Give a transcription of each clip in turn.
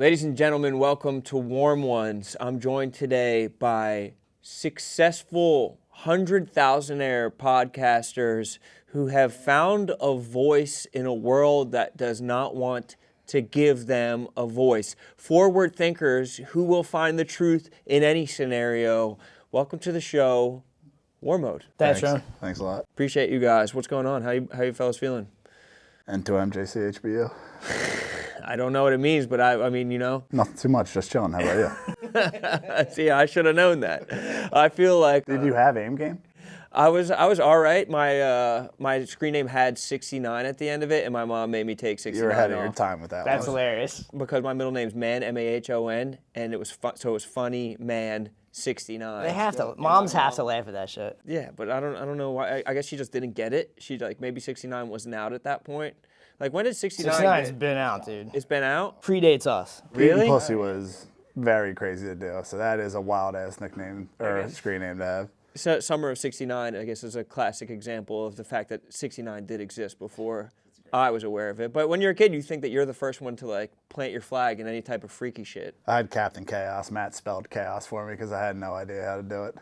Ladies and gentlemen, welcome to Warm Ones. I'm joined today by successful 100,000-air podcasters who have found a voice in a world that does not want to give them a voice. Forward thinkers who will find the truth in any scenario. Welcome to the show, War Mode. Thanks, Thanks. Rone. Thanks a lot. Appreciate you guys. What's going on? How you fellas feeling? And to MJCHBU. I don't know what it means, but I mean, you know. Nothing too much, just chilling. How about you? See, I should have known that. I feel like Did you have aim game? I was all right. My screen name had 69 at the end of it, and my mom made me take 69 You were ahead of your off time with that That's one. hilarious. because my middle name's Man, M-A-H-O-N, and it was so it was funny Man 69. They have to. Moms have to laugh at that shit. Yeah, but I don't know why. I guess she just didn't get it. She maybe 69 wasn't out at that point. Like when did 69? 69's been out, dude. It's been out. Predates us. Really? Eating pussy was very crazy to do, so that is a wild ass nickname or screen name to have. So, Summer of 69, I guess, is a classic example of the fact that 69 did exist before I was aware of it. But when you're a kid, you think that you're the first one to like plant your flag in any type of freaky shit. I had Captain Chaos. Matt spelled chaos for me because I had no idea how to do it.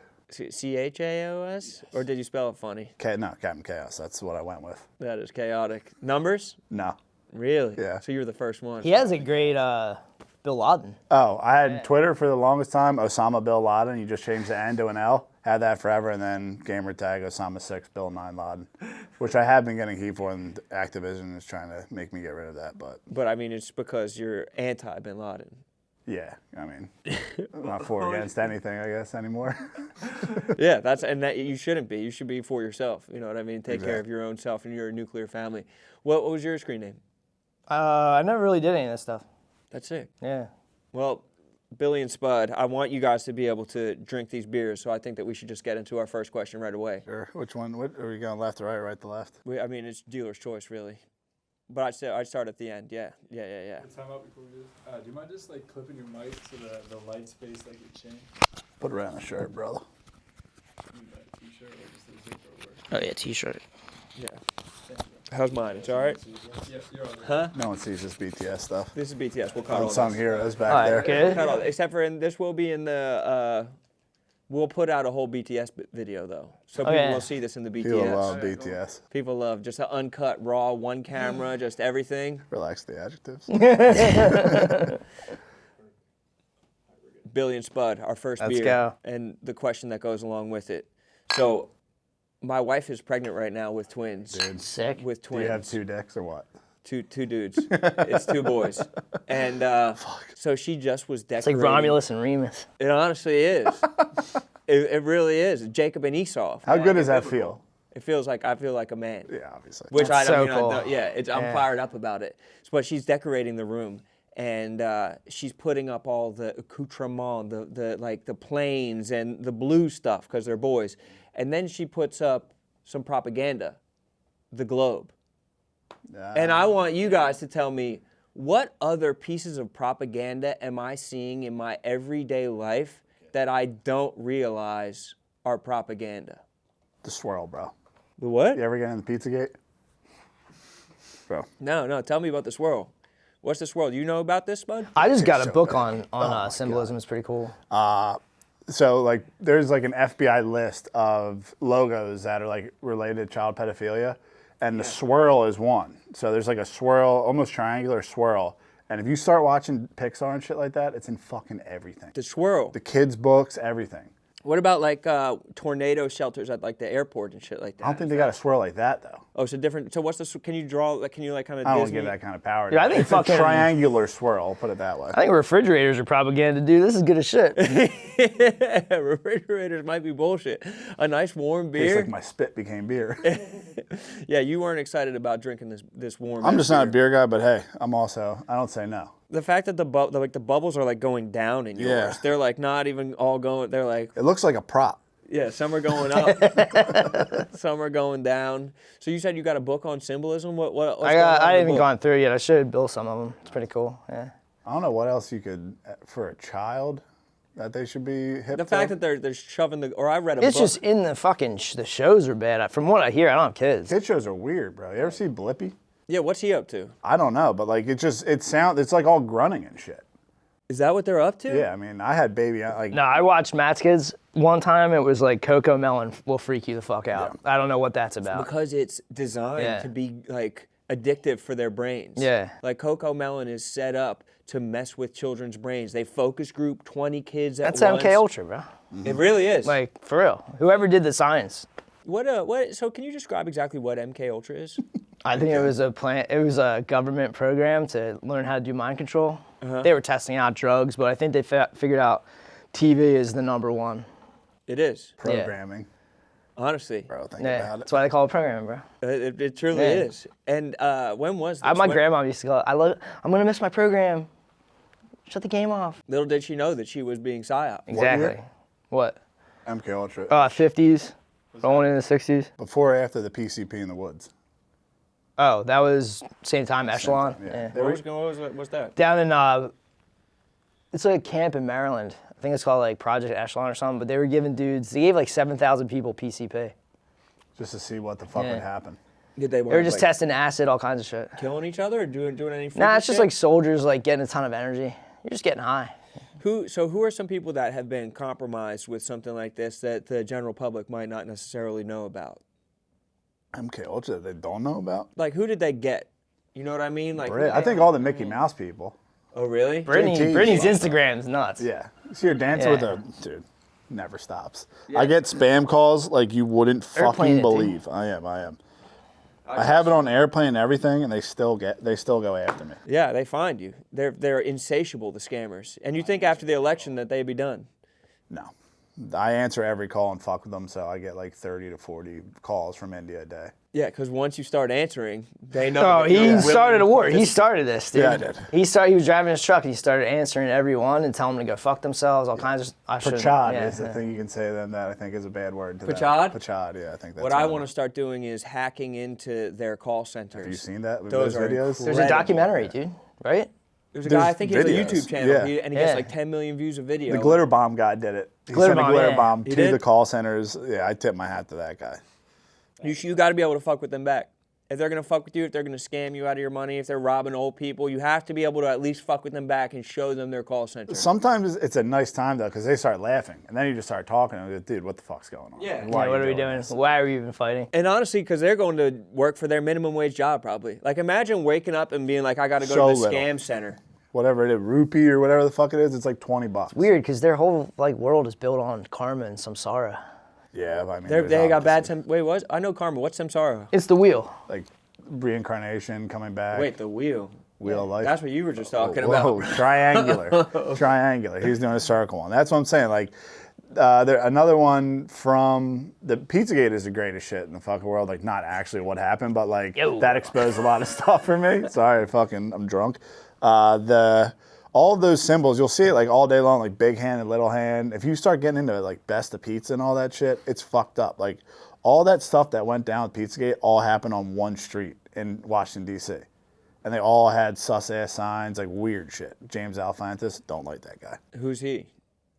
C-H-A-O-S? Or did you spell it funny? No, Captain Chaos. That's what I went with. That is chaotic. Numbers? No. Really? Yeah. So you were the first one. He has a great Bill Laden. Oh, I had Twitter for the longest time. Osama Bill Laden. You just changed the N to an L. Had that forever, and then gamer tag Osama 6 Bill 9 Laden, which I have been getting heat for, and Activision is trying to make me get rid of that. But I mean, it's because you're anti-Bin Laden. Yeah, I mean, I'm not for or against anything, I guess, anymore. Yeah, that you shouldn't be. You should be for yourself. You know what I mean? Take care of Exactly. your own self and your nuclear family. What was your screen name? I never really did any of this stuff. That's it. Yeah. Well, Billy and Spud, I want you guys to be able to drink these beers, so I think that we should just get into our first question right away. Sure. Which one? What, are we going left to right, right to left? I mean, it's dealer's choice, really. But I'd start at the end. Yeah. Time out before we do this. Do you mind just like clipping your mic so the lights face like your chin? Put it right on the shirt, brother. T-shirt or just a zipper or Oh yeah, T-shirt. Yeah. How's mine? It's all right? Yeah, you're all good. Huh? No one sees this BTS stuff. This is BTS. We'll cut all Unsung this. heroes back All right, there. good. Cut all, except for this will be in the. We'll put out a whole BTS video though, so people Okay. will see this in the BTS. People love BTS. People love just an uncut, raw, one camera, just everything. Relax the adjectives. Billy and Spud, our first Let's beer, go. and the question that goes along with it. So, my wife is pregnant right now with twins. Dude, Sick. With do twins. you have two dicks or what? Two dudes. It's two boys. And so she just was It's like decorating. Romulus and Remus. It honestly is. It really is. Jacob and Esau. How good does that feel? It feels like I feel like a man. Yeah, obviously. Which That's I so mean, I cool. know, yeah, I'm Yeah. fired up about it. But she's decorating the room, and she's putting up all the accoutrement, the planes and the blue stuff because they're boys, and then she puts up some propaganda, the globe. And I want you guys to tell me, what other pieces of propaganda am I seeing in my everyday life that I don't realize are propaganda? The swirl, bro. The what? You ever get in the Pizzagate? Bro. No. Tell me about the swirl. What's the swirl? Do you know about this, Spud? I just got a so book good. on symbolism. It's pretty cool. So like there's like an FBI list of logos that are like related to child pedophilia, and the swirl is one. So there's like a swirl, almost triangular swirl, and if you start watching Pixar and shit like that, it's in fucking everything. The swirl. The kids' books, everything. What about like tornado shelters at like the airport and shit like that? I don't think they got a swirl like that though. Oh, so different. So what's the? Can you draw? Like, can you like kind of? I don't Disney? give that kind of power. Dude, I think it's fucking- a triangular swirl. I'll put it that way. I think refrigerators are propaganda, dude. This is good as shit. Refrigerators might be bullshit. A nice warm Tastes beer. like my spit became beer. Yeah, you weren't excited about drinking this warm. I'm just not a beer guy, but hey, I don't say no. The fact that the bubbles are like going down in yours. Yeah. They're like not even all going. They're like It looks like a prop. yeah, some are going up, some are going down. So you said you got a book on symbolism. What's going on I in the haven't even book? gone through it yet. I should build some of them. It's pretty cool. Yeah. I don't know what else you could for a child that they should be hip The to. fact that they're shoving the, or I read a It's book. just in the fucking the shows are bad. From what I hear, I don't have kids. Kid shows are weird, bro. You ever see Blippi? Yeah, what's he up to? I don't know, but like it's like all grunting and shit. Is that what they're up to? Yeah, I mean, I had baby like. No, I watched Matt's Kids one time. It was like Coco Melon will freak you the fuck out. I don't know what that's about. Because it's designed to be like addictive for their brains. Yeah. Like Coco Melon is set up to mess with children's brains. They focus group 20 kids at That's once. MK Ultra, bro. It really is. Like, for real. Whoever did the science. So can you describe exactly what MK Ultra is? I think it was a government program to learn how to do mind control. They were testing out drugs, but I think they figured out TV is the number one. It is. Programming. Honestly. Bro, think Yeah, about it. that's why they call it programming, bro. It truly is. And when was this? My grandma used to go, I'm going to miss my program. Shut the game off. Little did she know that she was being psyop. Exactly. What? MK Ultra. 50s, rolling in the 60s. Before or after the PCP in the woods? Oh, that was same time, Echelon. Same time, Yeah. What's that? Down in, it's like a camp in Maryland. I think it's called like Project Echelon or something, but they gave like 7,000 people PCP. Just to see what the fuck would happen. Did they They were just testing acid, all kinds of shit. killing each other or doing any freaky Nah, it's just shit? like soldiers like getting a ton of energy. You're just getting high. Who are some people that have been compromised with something like this that the general public might not necessarily know about? MK Ultra that they don't know about? Like, who did they get? You know what I mean? Like, I think all the Mickey Mouse people. Oh, really? Brittany's Instagram's nuts. Yeah. See her dancing with a dude. Never stops. Yeah. I get spam calls like you wouldn't Airplane fucking it, dude. believe. I am. I have it on airplane and everything, and they still go after me. Yeah, they find you. They're insatiable, the scammers. And you think after the election that they'd be done? No. I answer every call and fuck with them, so I get like 30 to 40 calls from India a day. Yeah, because once you start answering, they know. Oh, that you're he willing started to a war. He participate. started this, dude. Yeah, I did. He was driving his truck. He started answering everyone and telling them to go fuck themselves, all kinds of. Pachad is the thing you can say to them that I think is a bad word. Pachad? Pachad, yeah, I think that's What I want to start doing is hacking into their call centers. Have you seen that? Those are videos? There's a documentary, dude. Right? There's a guy, I think he has a videos. YouTube channel, Yeah. and he gets like 10 million views a video. The glitter bomb guy did it. He Glitter sent a bomb, glitter yeah. bomb He to did? the call centers. Yeah, I tip my hat to that guy. You got to be able to fuck with them back. If they're going to fuck with you, if they're going to scam you out of your money, if they're robbing old people, you have to be able to at least fuck with them back and show them their call center. Sometimes it's a nice time, though, because they start laughing. And then you just start talking. And I go, dude, what the fuck's going on? Yeah. Why What you are we doing? this? Why are we even fighting? And honestly, because they're going to work for their minimum wage job probably. Like imagine waking up and being like, I got to go So to the little. scam center. Whatever it is, rupee or whatever the fuck it is, it's like $20. Weird, because their whole like world is built on karma and samsara. Yeah, I mean, They got bad. Wait, what? I know karma. What's samsara? It's the wheel. like reincarnation, coming back. Wait, the wheel. Wheel of life. That's what you were just talking Whoa, about. triangular. He's doing a circle one. That's what I'm saying. Like, another one from the Pizzagate is the greatest shit in the fucking world. Like, not actually what happened, but like that exposed a lot of stuff for me. Sorry, I'm drunk. All of those symbols, you'll see it like all day long, like big hand and little hand. If you start getting into like best of pizza and all that shit, it's fucked up. Like all that stuff that went down with Pizzagate all happened on one street in Washington, D.C. And they all had sus-ass signs, like weird shit. James Alfantis, don't like that guy. Who's he?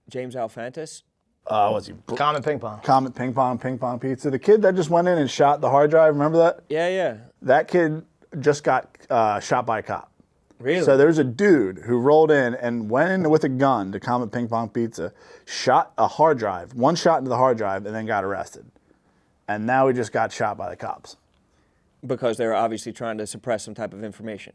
James Alfantis? What's he? Common ping pong. Comet Ping Pong Pizza. The kid that just went in and shot the hard drive, remember that? Yeah. That kid just got shot by a cop. Really? So there's a dude who rolled in and went in with a gun to Comet Ping Pong Pizza, shot a hard drive, one shot into the hard drive, and then got arrested. And now he just got shot by the cops. Because they were obviously trying to suppress some type of information.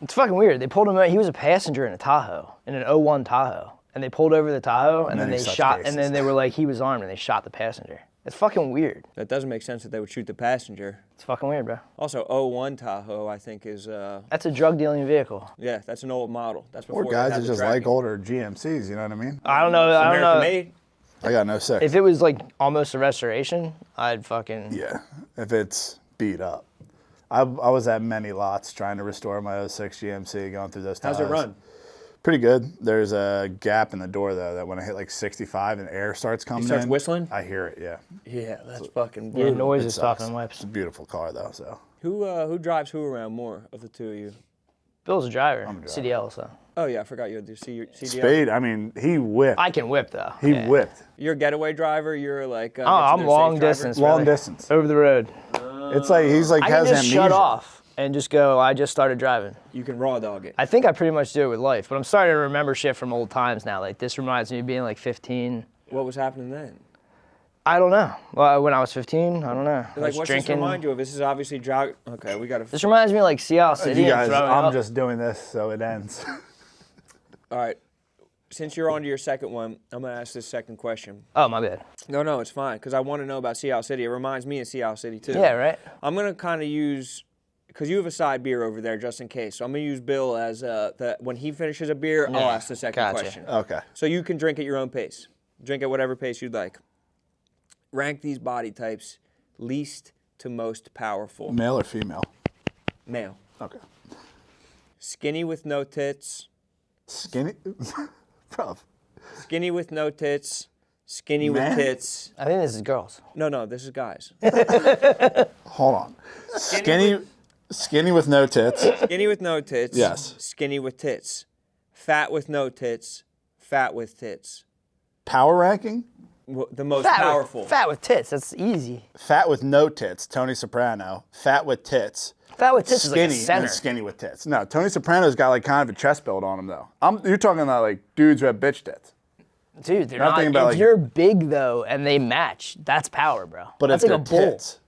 It's fucking weird. They pulled him out. He was a passenger in a Tahoe, in an 01 Tahoe. And they pulled over the Tahoe, and then they shot, and then they were like, he was armed, and they shot the passenger. It's fucking weird. That doesn't make sense that they would shoot the passenger. It's fucking weird, bro. Also, 01 Tahoe, I think, is, That's a drug dealing vehicle. yeah, that's an old model. That's before Or they guys had that the just tracking. like older GMCs, you know what I mean? I don't know. I don't American know. made. I got no sex. If it was like almost a restoration, I'd fucking. Yeah, if it's beat up. I was at many lots trying to restore my 06 GMC, going through those How's it Tahoes. run? Pretty good. There's a gap in the door, though, that when I hit like 65 and air starts coming in. starts whistling? I hear it, yeah. Yeah, that's fucking Yeah, brutal. noise It is sucks. talking lips. It's a beautiful car, though, so. Who drives who around more of the two of you? Bill's a driver. I'm a driver. CDL, so. Oh, yeah, I forgot you had the CDL. Spade, I mean, he whipped. I can whip, though. He Yeah. whipped. You're a getaway driver? You're like... Oh, I'm long safe driver? distance. Long brother. distance. Over the road. It's like, he's like, I can has just amnesia. shut off. and just go, I just started driving. You can raw dog it. I think I pretty much do it with life, but I'm starting to remember shit from old times now. Like, this reminds me of being like 15. What was happening then? I don't know. Well, when I was 15, I don't know. I Like, was what's drinking. this remind you of? This is obviously drought. Okay, we got to. This reminds me of like Sea City. You and guys, throwing I'm up. just doing this so it ends. All right. Since you're on to your second one, I'm going to ask this second question. Oh, my bad. No, it's fine, because I want to know about Sea City. It reminds me of Sea City, too. Yeah, right? I'm going to kind of use, because you have a side beer over there just in case. So I'm going to use Bill as, when he finishes a beer, I'll ask the second question. Okay. So you can drink at your own pace. Drink at whatever pace you'd like. Rank these body types least to most powerful. Male or female? Male. Okay. Skinny with no tits. Skinny? Bro. Skinny with no tits. Skinny with Man. tits. I think this is girls. No, this is guys. Hold on. Skinny with no tits. Skinny with no tits. Yes. Skinny with tits. Fat with no tits. Fat with tits. Power ranking? The most powerful. Fat with tits. That's easy. Fat with no tits, Tony Soprano. Fat with tits. Fat with tits Skinny is like a center. and skinny with tits. No, Tony Soprano's got like kind of a chest build on him though. You're talking about like dudes who have bitch tits. Dude, they're Not not. thinking about, If like- you're big though and they match, that's power, bro. But that's if like a they're bull. tits,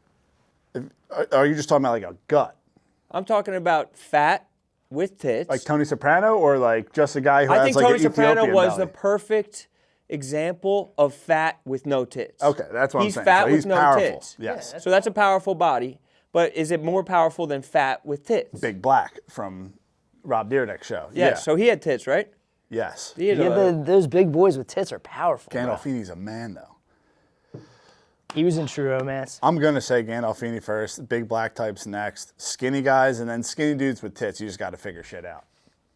are you just talking about like a gut? I'm talking about fat with tits. Like Tony Soprano or like just a guy who I has think like Tony an Soprano Ethiopian was the belly? perfect example of fat with no tits. Okay, that's what I'm He's saying. fat So with he's no powerful. tits. Yes. So that's a powerful body, but is it more powerful than fat with tits? Big Black from Rob Dyrdek's show. Yeah, Yeah. so he had tits, right? Yes. He had, Yeah, those big boys with tits are powerful. bro. Gandolfini's a man though. He was in True Romance. I'm gonna say Gandolfini first, Big Black types next, skinny guys, and then skinny dudes with tits. You just got to figure shit out.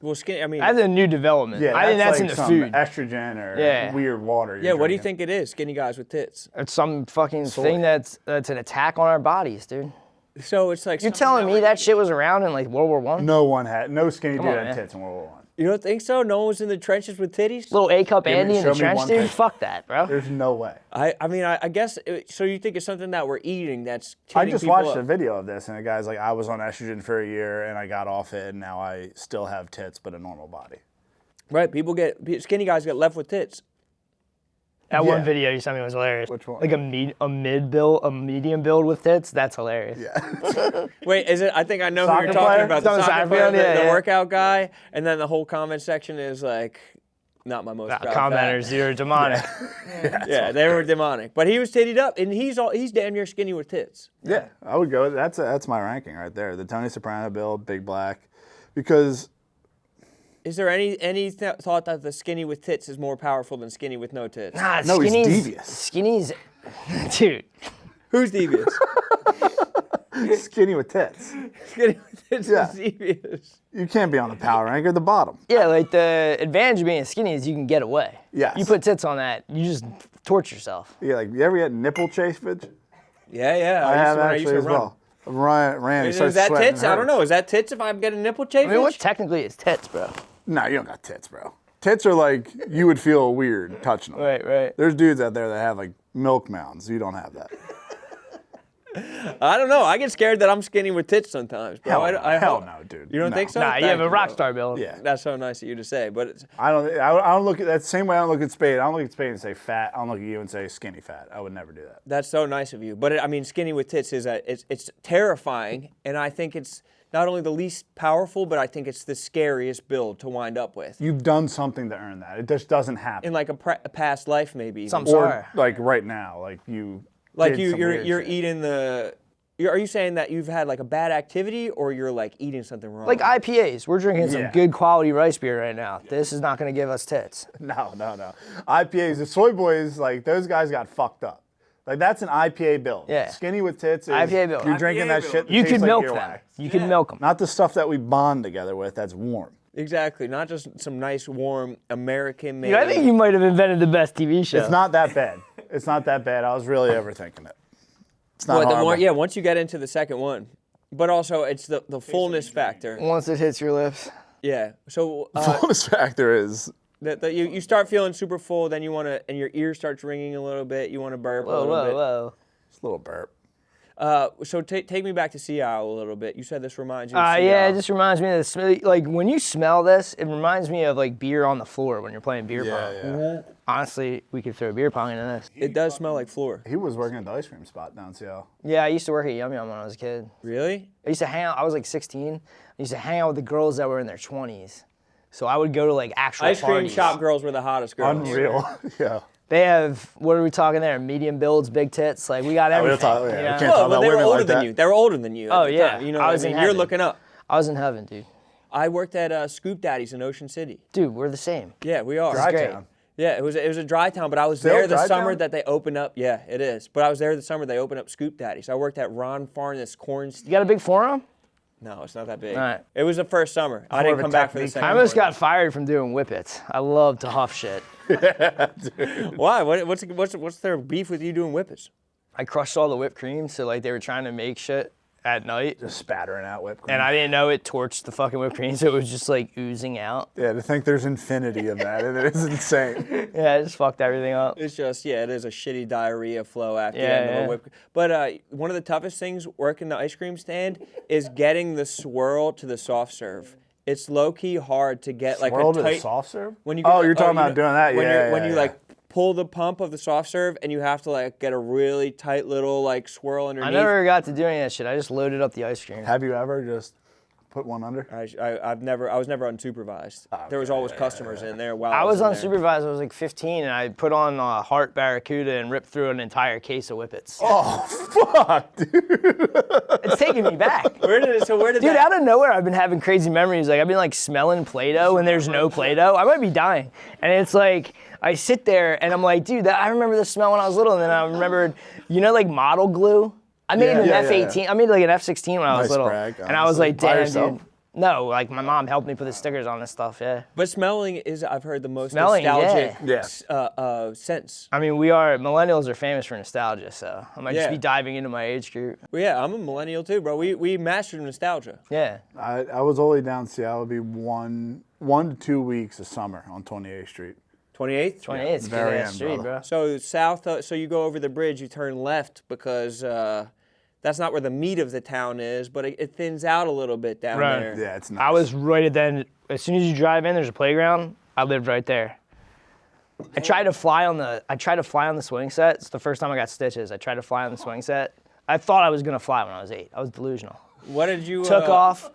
Well, skinny, I mean, That's a new development. Yeah, I think that's like in the some food. estrogen or Yeah. weird water. yeah, what do you think it is? Skinny guys with tits. It's some fucking thing that's an attack on our bodies, dude. So it's like You're telling me that shit was around in like World War One? No skinny dude on, had man. tits in World War I. You don't think so? No one was in the trenches with titties? Little A-cup Give me- Andy in show the me trench, one dude. picture. Fuck that, bro. There's no way. I mean, I guess, so you think it's something that we're eating that's I tuning just people watched up. a video of this, and the guy's like, I was on estrogen for a year, and I got off it, and now I still have tits, but a normal body. Right, skinny guys get left with tits. That Yeah. one video you sent me was hilarious. Which one? Like a medium build with tits. That's hilarious. Yeah. Wait, is it? I think I know who Soccer you're talking player? about. The Some soccer soccer player, player, the yeah. workout guy, and then the whole comment section is like, not my most proud Commenters, fat. you're demonic. Yeah, they were demonic, but he was tittied up, and he's damn near skinny with tits. Yeah, I would go. That's my ranking right there. The Tony Soprano build, Big Black, because Is there any thought that the skinny with tits is more powerful than skinny with no tits? Nah, No, he's skinny's, devious. Skinny's, dude. Who's devious? skinny with tits. Skinny with tits Yeah. is devious. You can't be on the power rank or the bottom. Yeah, like the advantage of being skinny is you can get away. Yes. You put tits on that, you just torture yourself. Yeah, like you ever get nipple chafage? Yeah. I have when actually used to as run. well. Ran. Is that tits? I don't know. Is that tits if I'm getting nipple chafage? I mean, what technically is tits, bro? No, you don't got tits, bro. Tits are like you would feel weird touching them. Right. There's dudes out there that have like milk mounds. You don't have that. I don't know. I get scared that I'm skinny with tits sometimes, bro. Hell no, dude. You don't No. think so? Nah, you have Thank a rock bro. star build. Yeah. That's so nice of you to say, but it's, I don't look at that same way I don't look at Spade. I don't look at Spade and say fat. I don't look at you and say skinny fat. I would never do that. that's so nice of you. But I mean, skinny with tits is it's terrifying, and I think it's not only the least powerful, but I think it's the scariest build to wind up with. You've done something to earn that. It just doesn't happen. In like a past life, maybe. Even. Some Or sort. like right now, like you. Like did some weird you're shit. eating the. Are you saying that you've had like a bad activity, or you're like eating something wrong? Like IPAs. We're drinking some Yeah. good quality rice beer right now. This is not going to give us tits. No. IPAs, the soy boys, like those guys got fucked up. Like that's an IPA build. Yeah. Skinny with tits is IPA build. you're drinking IPA that build. shit that You tastes could like milk them. earwax. You could milk them. Not the stuff that we bond together with that's warm. Exactly, not just some nice, warm American-made. Dude, I think you might have invented the best TV show. It's not that bad. It's not that bad. I was really overthinking it. It's not Well, horrible. once you get into the second one, but also it's the fullness factor. Once it hits your lips. Yeah. So Bonus factor is that you start feeling super full, then you want to, and your ear starts ringing a little bit. You want to burp a Whoa, little bit. whoa. just a little burp. So take me back to Seattle a little bit. You said this reminds you of Seattle. Yeah, it just reminds me of the smell. Like when you smell this, it reminds me of like beer on the floor when you're playing beer pong. Yeah. Honestly, we could throw beer pong into this. It does smell like floor. He was working at the ice cream spot down in Seattle. Yeah, I used to work at Yum Yum when I was a kid. Really? I used to hang out. I was like 16. I used to hang out with the girls that were in their 20s. So I would go to like actual Ice cream parties. shop girls were the hottest girls. Unreal. Yeah. They have, what are we talking there? Medium builds, big tits. Like we got everything. We you know? can't talk Well, about they were women older like than that. you. They were older than you. At Oh, the yeah. time. You know I what was I in mean? You're heaven. looking up. I was in heaven, dude. I worked at Scoop Daddy's in Ocean City. Dude, we're the same. Yeah, we are. Dry great. town. Yeah, it was a dry town, but I was Still there the dry summer town? that they opened up. Yeah, it is. But I was there the summer they opened up Scoop Daddy's. I worked at Ron Farnes Corn. You got a big forearm? No, it's not that big. All right. It was the first summer. I more didn't of a come back for the technique. second. I almost got fired from doing whippets. I love to huff shit. Why? What's their beef with you doing whippets? I crushed all the whipped cream, so like they were trying to make shit at night. Just spattering out whipped cream. And I didn't know it torched the fucking whipped cream, so it was just like oozing out. Yeah, to think there's infinity of that, and it is insane. Yeah, it just fucked everything up. It's just, it is a shitty diarrhea flow after the Yeah, end of yeah. a whipped cream. But one of the toughest things working the ice cream stand is getting the swirl to the soft serve. It's low-key hard to get like Swirl a to tight... the soft serve? When you Oh, get- you're talking you about know, doing that? When Yeah, when yeah, you yeah. like pull the pump of the soft serve and you have to like get a really tight little like swirl underneath. I never got to do any of that shit. I just loaded up the ice cream. Have you ever just put one under? I was never unsupervised. There was always customers in there while I was in there. unsupervised. I was like 15, and I put on Heart Barracuda and ripped through an entire case of whippets. Oh, fuck, dude. It's taking me back. Where did Dude, that? out of nowhere, I've been having crazy memories. Like, I've been like smelling Play-Doh when there's no Play-Doh. I might be dying. And it's like, I sit there and I'm like, dude, I remember the smell when I was little. And then I remembered, like model glue? I made an F-18. I made like an F-16 when I was Nice little. brag, and I was honestly. like, By damn, yourself? dude. No, like my mom helped me put the stickers on this stuff, yeah. But smelling is, I've heard, the most Smelling, nostalgic yeah. sense. I mean, millennials are famous for nostalgia, so I might just be diving into my age group. Well, yeah, I'm a millennial too, bro. We mastered nostalgia. Yeah. I was only down in Seattle. It'd be 1 to 2 weeks of summer on 28th Street. 28th? 28th, it's a very good ass end, street, brother. bro. So so you go over the bridge, you turn left because that's not where the meat of the town is, but it thins out a little bit down Right. there. Yeah, it's nice. I was right at the end. As soon as you drive in, there's a playground. I lived right there. I tried to fly on the swing set. It's the first time I got stitches. I tried to fly on the swing set. I thought I was gonna fly when I was 8. I was delusional. What did you Took off,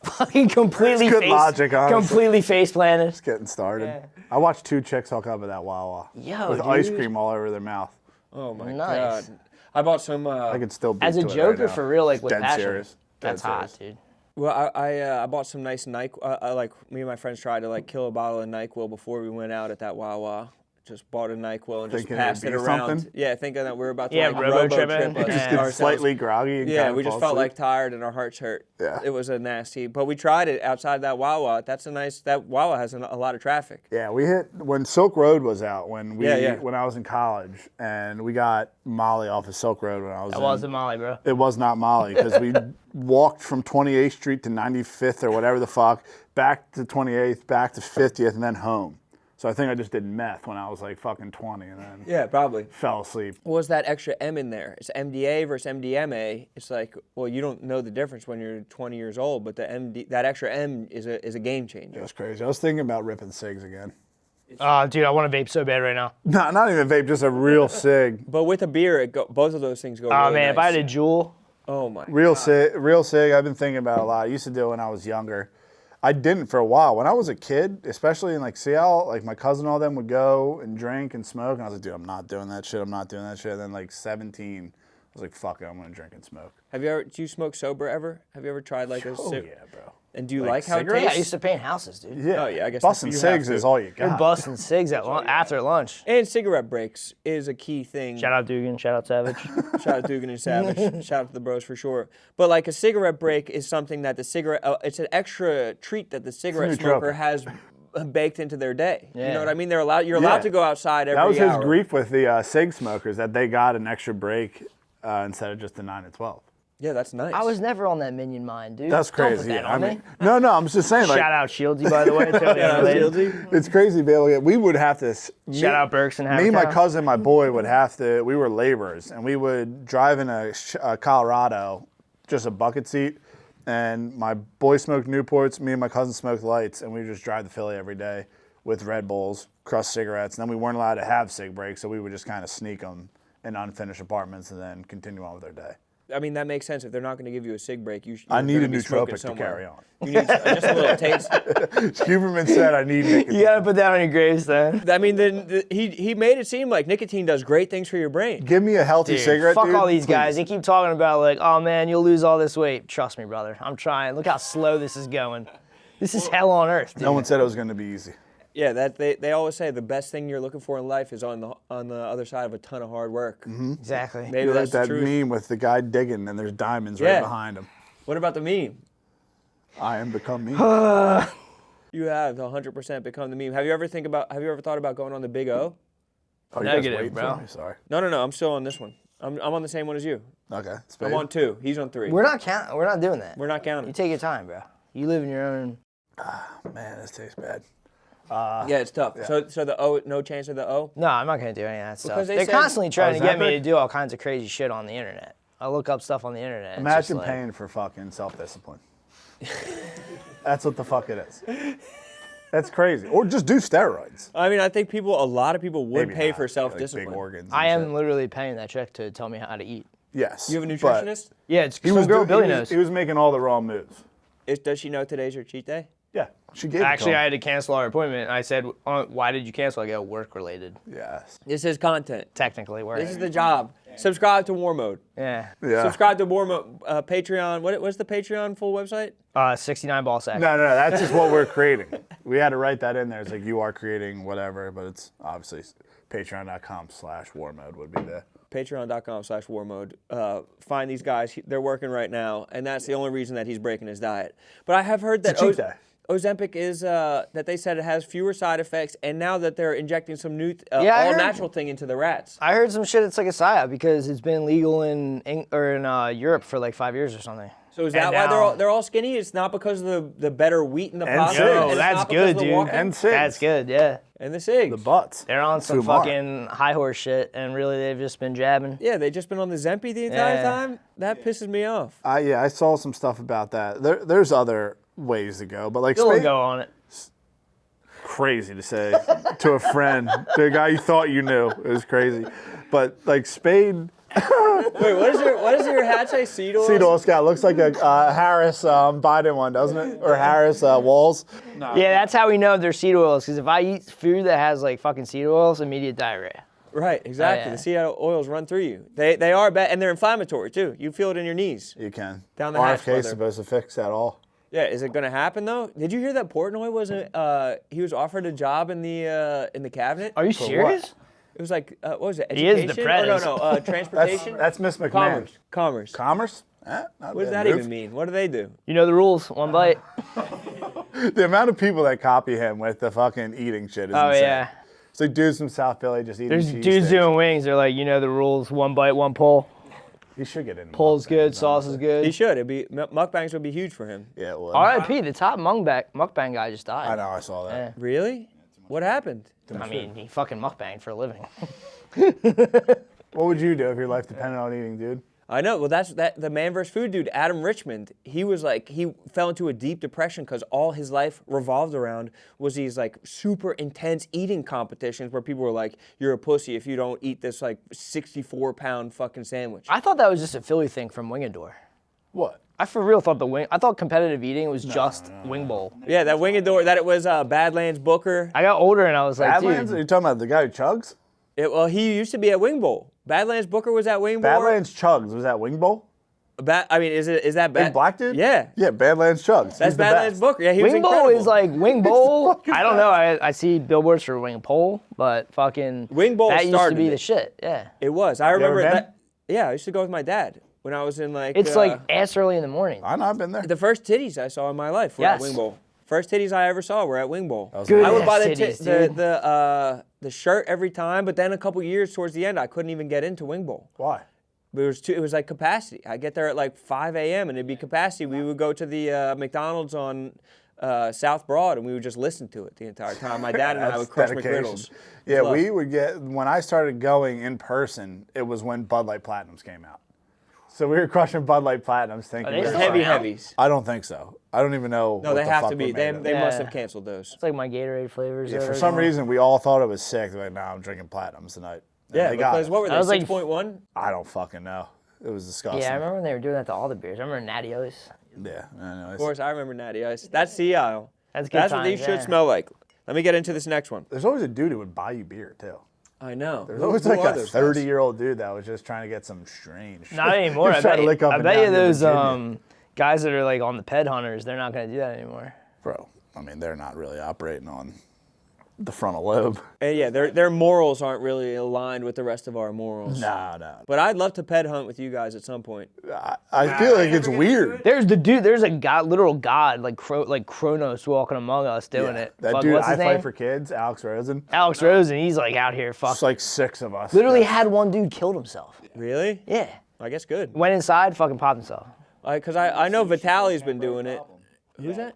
fucking completely Good logic, honestly. completely face planted. Just getting started. I watched 2 chicks hook up at that Wawa Yo, with ice dude. cream all over their mouth. Oh my Nice. god! I bought some. I could still beat As a to it joke right or now. for real, like with Dead passion. serious. That's Dead hot, serious. dude. Well, I bought some nice NyQuil. Like me and my friends tried to like kill a bottle of NyQuil before we went out at that Wawa. Just bought a NyQuil and just Thinking passed it it'd be around. something? Yeah, thinking that we were about to Yeah, like robo-tripping. us Just Just get ourselves. slightly groggy. And Yeah, kind we of just fall felt asleep. like tired and our hearts hurt. Yeah. It was a nasty, but we tried it outside that Wawa. That Wawa has a lot of traffic. Yeah, we hit when Silk Road was out when Yeah. when I was in college, and we got Molly off of Silk Road when I was. That in. wasn't Molly, bro. It was not Molly because we walked from 28th Street to 95th or whatever the fuck, back to 28th, back to 50th, and then home. So I think I just did meth when I was like fucking 20, and then Yeah, probably. fell asleep. What was that extra M in there? It's MDA versus MDMA. It's like, well, you don't know the difference when you're 20 years old, but that extra M is a game changer. That's crazy. I was thinking about ripping cigs again. Dude, I want to vape so bad right now. Not even vape, just a real cig. But with a beer, both of those things go. Oh really man, if I nice. had a Juul, Oh my. Real cig. I've been thinking about it a lot. I used to do it when I was younger. I didn't for a while. When I was a kid, especially in like Seattle, like my cousin and all them would go and drink and smoke, and I was like, dude, I'm not doing that shit. I'm not doing that shit. And then like 17, I was like, fuck it, I'm gonna drink and smoke. Do you smoke sober ever? Have you ever tried like a Oh cig? yeah, bro. And do you Like like how it cigarettes? yeah, I tastes? used to paint houses, dude. Yeah. Oh, yeah, I guess busting you have cigs to. is all you You're got. busting cigs after lunch. And cigarette breaks is a key thing. Shout out Dugan, shout out Savage. Shout out Dugan and Savage. Shout out to the bros for sure. But like a cigarette break is something that it's an extra treat that the cigarette smoker nootropic. has baked into their day. You Yeah. know what I mean? You're allowed to go outside every That was hour. his grief with the cig smokers, that they got an extra break instead of just the 9 to 12. Yeah, that's nice. I was never on that minion mind, dude. That's Don't put crazy. that I on mean, me. no, I'm just saying. Like, Shout out Shieldsy, by the way. Totally unrelated. it's crazy to be able to we would have to. Shout out Berks and Me, my Havertown. cousin, my boy would have to. We were laborers, and we would drive in a Colorado, just a bucket seat, and my boy smoked Newports. Me and my cousin smoked lights, and we would just drive to Philly every day with Red Bulls, crushed cigarettes, and then we weren't allowed to have cig breaks, so we would just kind of sneak them in unfinished apartments and then continue on with our day. I mean, that makes sense. If they're not going to give you a cig break, I need a a nootropic to carry on. You need just a little taste. Huberman said I need nicotine. You gotta put that on your gravestone. I mean, he made it seem like nicotine does great things for your brain. Give me a healthy cigarette, Fuck dude, all these please. guys. They keep talking about like, oh man, you'll lose all this weight. Trust me, brother. I'm trying. Look how slow this is going. This is hell on earth, dude. No one said it was going to be easy. Yeah, that they always say the best thing you're looking for in life is on the other side of a ton of hard work. Mm-hmm. Exactly. Maybe You're that's like the that truth. meme with the guy digging and there's diamonds Yeah. right behind him. What about the meme? I am become me. You have 100% become the meme. Have you ever thought about going on the Big O? Oh, you guys Negative, waiting bro. for me? Sorry. No. I'm still on this one. I'm on the same one as you. Okay. I'm on 2. He's on 3. We're not doing that. We're not You counting. take your time, bro. You live in your own. Man, this tastes bad. Yeah, it's tough. Yeah. So the O, no chance of the O? No, I'm not gonna do any of that stuff. Because they They're said- constantly trying Oh, to get me Ozempic? to do all kinds of crazy shit on the internet. I look up stuff on the internet. It's just Imagine like- paying for fucking self-discipline. That's what the fuck it is. That's crazy. Or just do steroids. I mean, I think a lot of people would Maybe pay not, for like self-discipline. big organs. I and am shit. literally paying that check to tell me how to eat. Yes. You have a but nutritionist? Yeah, it's He some was girl doing- Billy he was- knows. He was making all the wrong moves. Does she know today's your cheat day? Yeah. She gave it to Actually, him. I had to cancel our appointment. I said, "Why did you cancel?" I go, "Work related." Yes. This is content. Technically, work. This is the job. Subscribe to War Mode. Yeah. Yeah. Subscribe to War Mode. Patreon. What's the Patreon full website? 69 ball sack. No, that's just what we're creating. We had to write that in there. It's like you are creating whatever, but it's obviously patreon.com/warmode would be the. Patreon.com/War Mode. Find these guys. They're working right now, and that's the only reason that he's breaking his diet. But I have heard that It's a cheat day. Ozempic is that they said it has fewer side effects, and now that they're injecting some new Yeah, I all heard- natural thing into the rats. I heard some shit. It's like a psyop because it's been legal in Europe for like 5 years or something. So is that And why now- they're all skinny? It's not because of the better wheat in the And pasta. cigs. and No, it's that's not because of good, the dude. walking, And cigs. That's good, yeah. and the cigs. The butts. They're on some Two more. fucking high horse shit, and really they've just been jabbing. Yeah, they just been on the Zempi the entire Yeah. time. That pisses me off. I saw some stuff about that. There's other ways to go, but like Still Spade, go on it. crazy to say to a friend, to a guy you thought you knew. It was crazy, but like Spade. Wait, what does your hat say? Seed oil? Seed oil Scout looks like a Harris Biden one, doesn't it? Or Harris Walls. Yeah, that's how we know if they're seed oils. Because if I eat food that has like fucking seed oils, immediate diarrhea. Right, exactly. yeah. The seed oils run through you. They are bad, and they're inflammatory too. You feel it in your knees. You can. Down the hatch, RFK brother. is supposed to fix that all. Yeah, is it going to happen though? Did you hear that Portnoy he was offered a job in the cabinet? Are you For serious? It was like what was it? He is Education? the Oh, prez. no, transportation. That's Miss McMahon. Commerce. Commerce? Not What does that even mean? What do they do? You know the rules. One bite. The amount of people that copy him with the fucking eating shit is Oh insane. yeah. It's like dudes from South Philly just eating There's cheese dudes sticks. doing wings. They're like, you know the rules. One bite, one pull. He should get in. Pull's mukbangs, good. Sauce is honestly. good. He should. It'd be mukbangs would be huge for him. Yeah, it would. R.I.P. The top mukbang guy just died. I know, I saw that. Yeah. Really? What happened? I mean, he fucking mukbanged for a living. What would you do if your life depended on eating, dude? I know. Well, that's the Man vs. Food dude, Adam Richmond. He was like, he fell into a deep depression because all his life revolved around was these like super intense eating competitions where people were like, "You're a pussy if you don't eat this like 64-pound fucking sandwich." I thought that was just a Philly thing from Wingador. What? I for real thought I thought competitive eating was just Wing Bowl. Yeah, that Wingador, that it was Badlands Booker. I got older and I was like, Badlands? Are dude. you talking about the guy who chugs? Well, he used to be at Wing Bowl. Badlands Booker was at Wing Bowl. Badlands chugs. Was that Wing Bowl? I mean, is that Big bad? black dude? Yeah. Yeah, Badlands chugs. That's He's the Badlands best. Booker. Yeah, he was Wing Bowl incredible. is like Wing Bowl. I don't know. I see billboards for Wing Pole, but fucking Wing Bowl that used to started be it. the shit. Yeah. It was. I remember ever been? that. Yeah, I used to go with my dad when I was in like. It's like ass early in the morning. I know, I've been there. the first titties I saw in my life were at Yes. Wing Bowl. First titties I ever saw were at Wing Bowl. Good I would buy ass titties, the shirt every time, but then a couple years towards the end, I couldn't even get into Wing Bowl Why? But it was like capacity. I get there at like 5 a.m. and it'd be capacity. We would go to the McDonald's on South Broad and we would just listen to it the entire time. My dad and I would crush dedication. McGriddles. Yeah, we would get, when I started going in person, it was when Bud Light Platinums came out. So we were crushing Bud Light Platinums thinking they we were still Heavy around? heaves. I don't think so. I don't even know. No, what they the have fuck to be. were made of. They must Yeah. have canceled those. It's like my Gatorade flavors. Yeah, or for some whatever. reason, we all thought it was sick. Like, nah, I'm drinking Platinums tonight. And Yeah, they got because it. what were they, I was like- 6.1? I don't fucking know. It was disgusting. Yeah, I remember when they were doing that to all the beers. I remember Natty Ice. Yeah, anyways. Of course, I remember Natty Ice. That's Sea Isle. That's good That's what times, these should yeah. smell like. Let me get into this next one. There's always a dude who would buy you beer, too. I know. There's always like a 30-year-old dude that was just trying to get some strange shit. Not anymore. He I was trying bet, to lick up I and bet down you the those Virginia. guys that are like on the ped hunters, they're not going to do that anymore. Bro, I mean, they're not really operating on the frontal lobe. And yeah, their morals aren't really aligned with the rest of our morals. No. But I'd love to pet hunt with you guys at some point. I feel like it's weird. There's the dude. There's a god, literal god, like Kronos walking among us doing it. That Fuck, dude, what's I his Fight name? for Kids, Alex Rosen. Alex Rosen. He's like out here. Fuck. It's like 6 of us. Literally Yeah. had one dude killed himself. Really? Yeah. I guess good. Went inside, fucking popped himself. Because I know Vitali's been doing it. Who's that?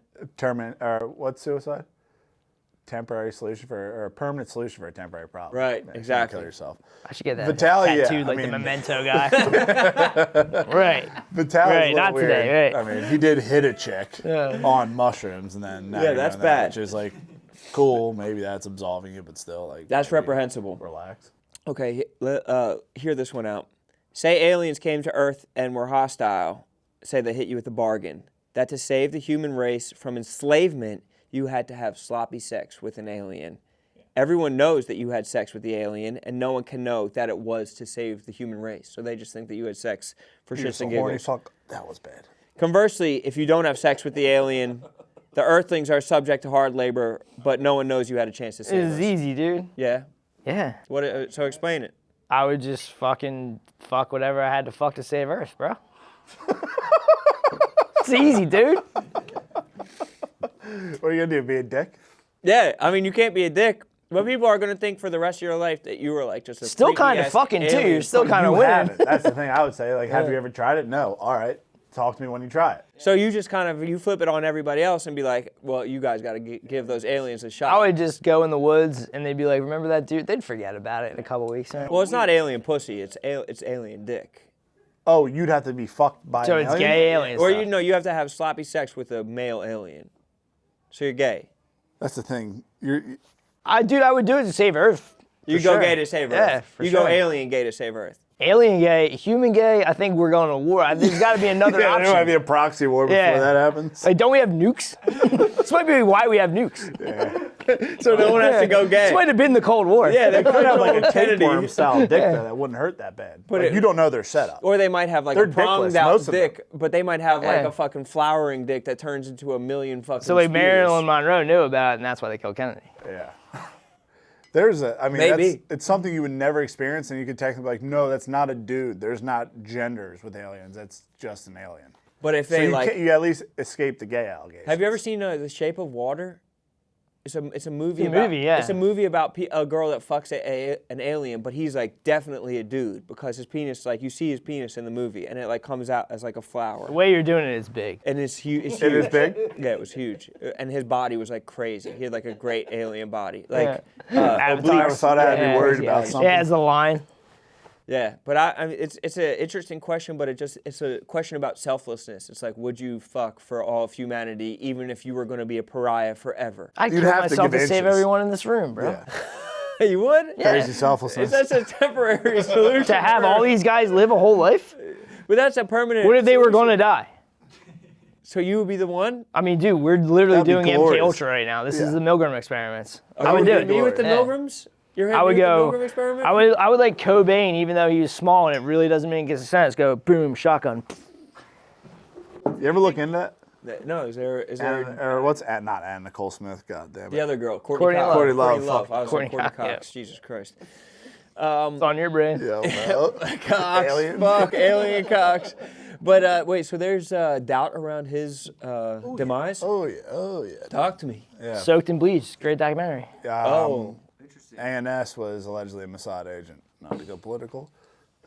What's suicide? Temporary solution or a permanent solution for a temporary problem. Right, Yeah, you can't exactly. Kill yourself. I should get that Vitaly, yeah, tattooed I like mean- the memento guy. Right. Vitaly's Right, a little not weird. today, right. I mean, he did hit a chick on mushrooms, and then now Yeah, you're that's doing that, bad. Which is like cool. Maybe that's absolving you, but still, like That's maybe reprehensible. Relax. Okay, hear this one out. Say aliens came to Earth and were hostile. Say they hit you with a bargain. That to save the human race from enslavement, you had to have sloppy sex with an alien. Everyone knows that you had sex with the alien, and no one can know that it was to save the human race. So they just think that you had sex for You're shits so and horny, giggles. fuck. That was bad. Conversely, if you don't have sex with the alien, the Earthlings are subject to hard labor, but no one knows you had a chance to save It's us. easy, dude. Yeah. Yeah. What? So explain it. I would just fucking fuck whatever I had to fuck to save Earth, bro. It's easy, dude. What are you gonna do? Be a dick? Yeah, I mean, you can't be a dick. But people are going to think for the rest of your life that you were like just a Still kind of freaky-ass fucking too. alien. You're still kind of You winning. haven't. That's the thing I would say. Like, have you ever tried it? No. All right. Talk to me when you try it. So you just kind of, you flip it on everybody else and be like, well, you guys got to give those aliens a shot. I would just go in the woods and they'd be like, remember that dude? They'd forget about it in a couple weeks. Right? Well, it's not alien pussy, it's alien dick. Oh, you'd have to be fucked by So an it's alien? gay aliens. Or you have to have sloppy sex with a male alien. So you're gay. That's the thing. Dude, I would do it to save Earth. You For go sure. gay to save Earth. Yeah, for you sure. go alien gay to save Earth. Alien gay, human gay, I think we're going to war. There's got to be another Yeah, there option. might be a proxy war before Yeah. that happens. Like, don't we have nukes? This might be why we have nukes. So no one has to go gay. This might have been the Cold War. Yeah, they Could have like a Kennedy. tapeworm style dick though, that wouldn't hurt that bad. But it- you don't know their setup. Or they might have like They're a pronged dickless, out most of them. dick, but they might have like Yeah. a fucking flowering dick that turns into a million fucking So like spears. Marilyn Monroe knew about it, and that's why they killed Kennedy. Yeah. There's I mean, Maybe. it's something you would never experience, and you could technically be like, no, that's not a dude. There's not genders with aliens. That's just an alien. But if So they you, like, you at least escape the gay allegations. have you ever seen The Shape of Water? It's a movie. It's a about, movie, yeah. It's a movie about a girl that fucks an alien, but he's like definitely a dude because his penis, like you see his penis in the movie, and it like comes out as like a flower. The way you're doing it is big. And it's huge. It's It huge. is big? Yeah, it was huge, and his body was like crazy. He had like a great alien body. Like, I never thought I'd Yeah. be worried Yeah. about Yeah, something. Yeah, as the line. yeah. But I mean, it's an interesting question, but it's a question about selflessness. It's like, would you fuck for all of humanity, even if you were going to be a pariah forever? I'd You'd kill have to myself give to save inches. everyone in this room, bro. Yeah. You would? Crazy It's selflessness. such a temporary solution. To have all these guys live a whole life? But that's a permanent. What if they were solution. going to die? So you would be the one? I mean, dude, we're literally That'd be doing MK glorious. Ultra right now. This Yeah. is the Milgram experiments. I Are would you do gonna be with the Yeah. Milgrams? You're I would with go. the Milgram experiment? I would like Cobain, even though he was small and it really doesn't make any sense. Go boom, shotgun. You ever look into that? No, is there Or what's not Anna Nicole Smith? God damn it. the other girl, Courtney Cox. Love. Courtney Love, Courtney Love. fuck. I was Courtney like Courtney Cox, Cox. Jesus Christ. It's on your brain. Yeah, well, Cox. Alien. Fuck, alien Cox. But wait, so there's doubt around his demise? oh yeah. Talk to me. Yeah. Soaked in Bleach. Great documentary. Oh. ANS was allegedly a Mossad agent. Not to go political.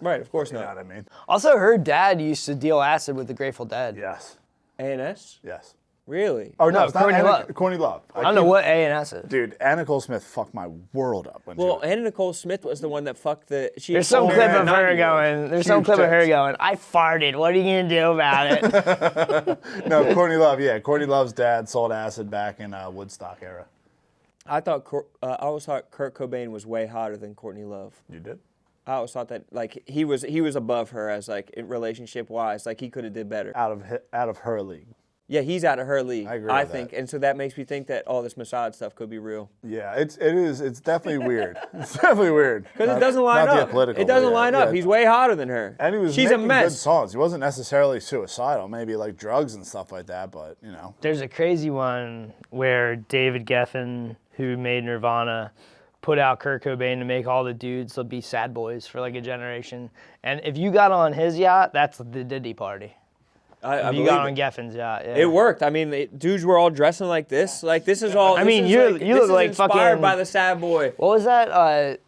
Right, of course You know not. what I mean? Also, her dad used to deal acid with the Grateful Dead. Yes. A&S? Yes. Really? Oh, no, No, it's not Courtney Love. Courtney Love. I don't know what A&S is. Dude, Anna Nicole Smith fucked my world up. When Well, she was, Anna Nicole Smith was the one that fucked the. There's some clip of her going. There's some Huge clip of her tits. going. I farted. What are you gonna do about it? no, Courtney Love. Yeah, Courtney Love's dad sold acid back in Woodstock era. I always thought Kurt Cobain was way hotter than Courtney Love. You did? I always thought that like he was above her as like in relationship wise, like he could have did better. Out of her league. Yeah, he's out of her league. I agree with think, that. and so that makes me think that all this Mossad stuff could be real. Yeah, it is. It's definitely weird. It's definitely weird. Because it doesn't line not up. Apolitical, It doesn't but line up. He's way hotter than her. And he was She's a making good mess. songs. He wasn't necessarily suicidal. Maybe like drugs and stuff like that. But you know. There's a crazy one where David Geffen, who made Nirvana, put out Kurt Cobain to make all the dudes be sad boys for like a generation. And if you got on his yacht, that's the Diddy party. I If you believe got it. on Geffen's yacht, yeah. It worked. I mean, dudes were all dressing like this. Like this is all. I mean, this is you like, look this is like inspired fucking- by the sad boy. What was that?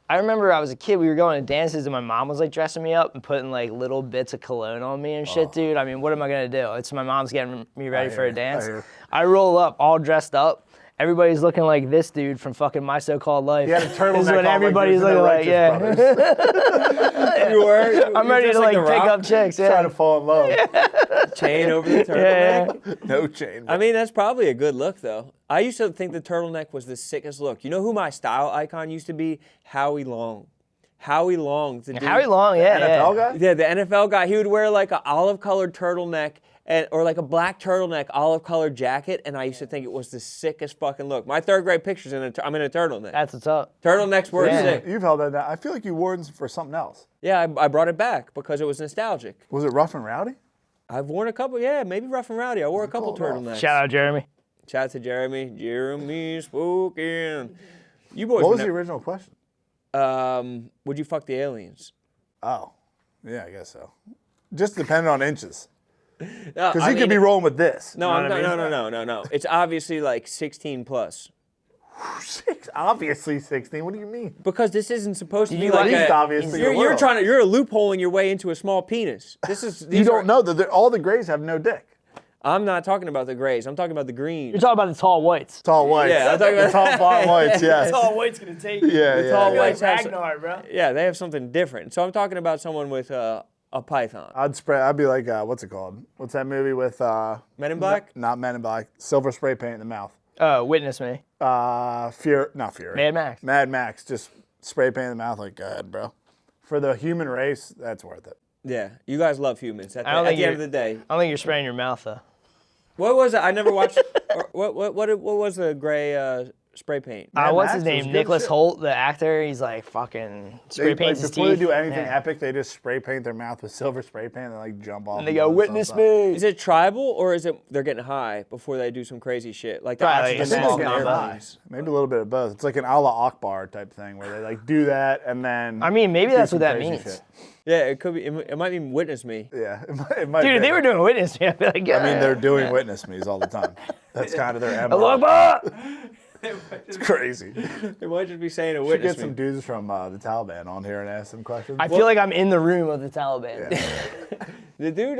I remember I was a kid. We were going to dances, and my mom was like dressing me up and putting like little bits of cologne on me and shit, dude. I mean, what am I gonna do? It's my mom's getting me ready for a dance. I roll up all dressed up. Everybody's looking like this dude from fucking My So-Called Life. He had a turtleneck This is what on, everybody's like, looking he was like. in the Yeah. You were. I'm ready to like pick up chicks. Yeah. Trying to fall in love. chain over the Yeah. turtleneck. No chain. I mean, that's probably a good look, though. I used to think the turtleneck was the sickest look. You know who my style icon used to be? Howie Long. Howie Long. The dude- Howie Long, yeah. NFL guy? Yeah, the NFL guy. He would wear like an olive-colored turtleneck or like a black turtleneck, olive-colored jacket, and I used to think it was the sickest fucking look. My third grade pictures I'm in a turtleneck. That's what's up. Turtlenecks were Yeah. sick. You've held that down. I feel like you wore it for something else. Yeah, I brought it back because it was nostalgic. Was it Rough and Rowdy? I've worn a couple. Yeah, maybe Rough and Rowdy. I wore a couple pull it off. turtlenecks. Shout out Jeremy. Shout out to Jeremy. Jeremy spoken. You boys. What was would the original question? would you fuck the aliens? Oh, yeah, I guess so. Just depending on inches. Because Because he could be rolling with this. No, You know what I mean? no. It's obviously like 16 plus. Obviously 16. What do you mean? Because this isn't supposed to be You like least a, obviously a you're little. you're loopholing your way into a small penis. This is You these don't are- know that all the Grays have no dick. I'm not talking about the grays. I'm talking about the greens. You're talking about the tall whites. Tall whites. Yeah, I'm talking the about- tall blonde whites. Yes. white's gonna take Yeah, yeah. tall yeah. whites have Ragnar, bro. yeah, they have something different. So I'm talking about someone with a python. I'd be like, what's it called? What's that movie with? Men in Black? Not Men in Black. Silver spray paint in the mouth. Witness me. Not Fury. Mad Max. Mad Max. Just spray paint in the mouth. Like, God, bro. For the human race, that's worth it. Yeah, you guys love humans. At the, I don't at think the end of you're- the day, I don't think you're spraying your mouth though. what was it? I never watched. what was the gray spray paint? Mad What's Max his was name? good Nicholas shit. Holt, the actor. He's like fucking spray paints his before teeth. they do anything Yeah. epic, they just spray paint their mouth with silver spray paint and like jump off. And they go, "Witness me." Is it tribal or is it they're getting high before they do some crazy shit like the Probably oxygen a mask small in combo. airplanes? Maybe a little bit of both. It's like an Allah Akbar type thing where they like do that and then. I mean, maybe do that's some what that crazy means. shit. Yeah, it could be. It might mean witness me. Yeah, it might Dude, if be. they were doing Witness me, I'd be like, I mean, they're doing yeah. witness me's all the time. That's kind of their Allah MO. Akbar! It's crazy. It might just be saying a Should witness get some me. dudes from the Taliban on here and ask some questions. I feel like I'm in the room of the Taliban. The dude,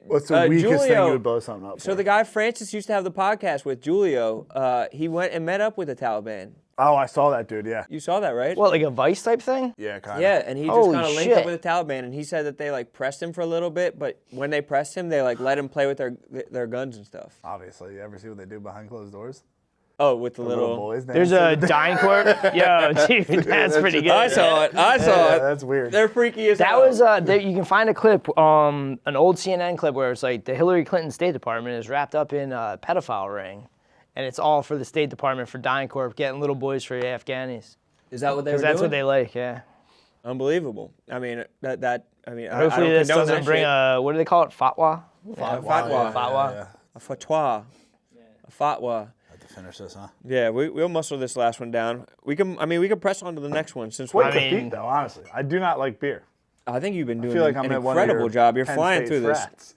What's the weakest thing you Julio, would blow something up So for? the guy Francis used to have the podcast with Julio. He went and met up with the Taliban. Oh, I saw that dude. Yeah. You saw that, right? What, like a Vice type thing? Yeah, kind of. Yeah, and he just Holy kind of linked up shit. with the Taliban, and he said that they like pressed him for a little bit, but when they pressed him, they like let him play with their guns and stuff. Obviously, you ever see what they do behind closed doors? Oh, with the Little little. boys. There's a dying court. Yo, dude, that's pretty good. I saw it. I saw it. That's weird. They're freaky as That hell. was you can find a clip, an old CNN clip where it's like the Hillary Clinton State Department is wrapped up in a pedophile ring, and it's all for the State Department for DynCorp getting little boys for Afghanis. Is that what they were Because doing? that's what they like, yeah. Unbelievable. I mean, I Hopefully don't this condone doesn't that bring shit. a, what do they call it, fatwa? Fatwa. Fatwa. Yeah. A fatwa. A fatwa. Have to finish this, huh? Yeah, we'll muscle this last one down. We can press on to the next one since Quick I mean- defeat, though. Honestly, I do not like beer. I think you've been I doing feel like an I'm at one of incredible your job. You're Penn flying State through this. frats.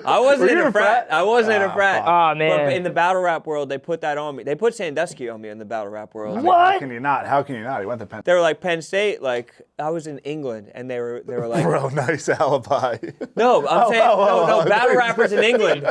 I wasn't Were in you a frat. I wasn't in a frat. Oh, man. But in the battle rap world, they put that on me. They put Sandusky on me in the battle rap world. How can you not? How can you not? He went to Penn. They were like Penn State. Like I was in England, and they were like, Bro, nice alibi. no, I'm saying no, battle no. rappers in England.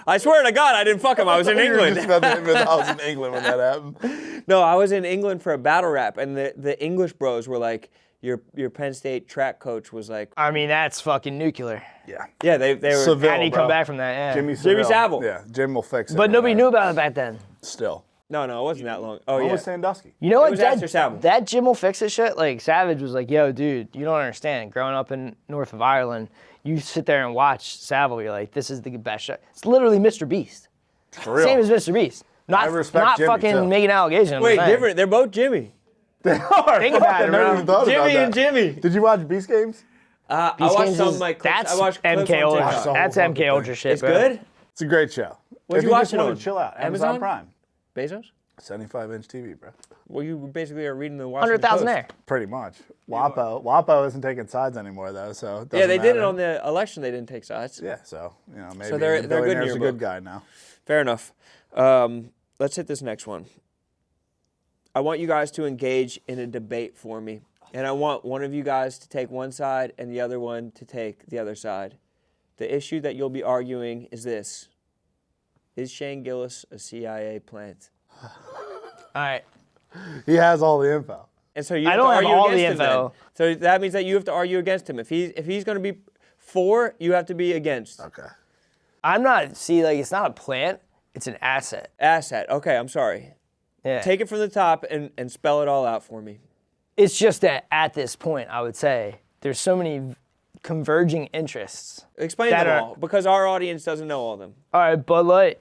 I swear to God, I didn't fuck him. I was in You were England. just about to admit I was in England when that happened. No, I was in England for a battle rap, and the English bros were like, your Penn State track coach was like, I mean, that's fucking nuclear. yeah, they were. Seville, How do you bro. come back from that? Yeah. Jimmy Jimmy Savile. Yeah, Jim will fix it. But nobody knew about it back then. Still. No, it wasn't that long. Oh When yeah. was Sandusky? You know It what? was after Savile. That Jim will fix it shit. Like Savage was like, "Yo, dude, you don't understand. Growing up in north of Ireland, you sit there and watch Savile. You're like, this is the best shit. It's literally Mr. Beast. For real. Same as Mr. Beast. I Not respect Jimmy, fucking too. making allegations. I'm Wait, saying. different. They're both Jimmy. They are. Think about I it, never bro. even thought about Jimmy that. and Jimmy. Did you watch Beast Games? I Beast watched Games some is- of my clips. That's I watched clips MK on Ultra. TikTok. TikTok. That's Fucking MK Ultra shit, It's bro. good. It's a great show. What'd If you you watch just it want on? to chill out, Amazon? Amazon Prime. Bezos? 75-inch TV, bro. Well, you basically are reading the Washington 100,000 Post. there. Pretty much. WAPO isn't taking sides anymore, though, so it Yeah, they doesn't did it matter. on the election. They didn't take sides. Yeah, so, maybe So they're the good in billionaire's your a good book. guy now. Fair enough. Let's hit this next one. I want you guys to engage in a debate for me. And I want one of you guys to take one side and the other one to take the other side. The issue that you'll be arguing is this. Is Shane Gillis a CIA plant? All right. He has all the info. And so you I have don't to have argue all the against him info. then. So that means that you have to argue against him. If he's going to be for, you have to be against. Okay. It's not a plant. It's an asset. Asset. Okay, I'm sorry. Yeah. Take it from the top and spell it all out for me. It's just that at this point, I would say, there's so many converging interests. Explain That them are- all, because our audience doesn't know all of them. All right, Bud Light.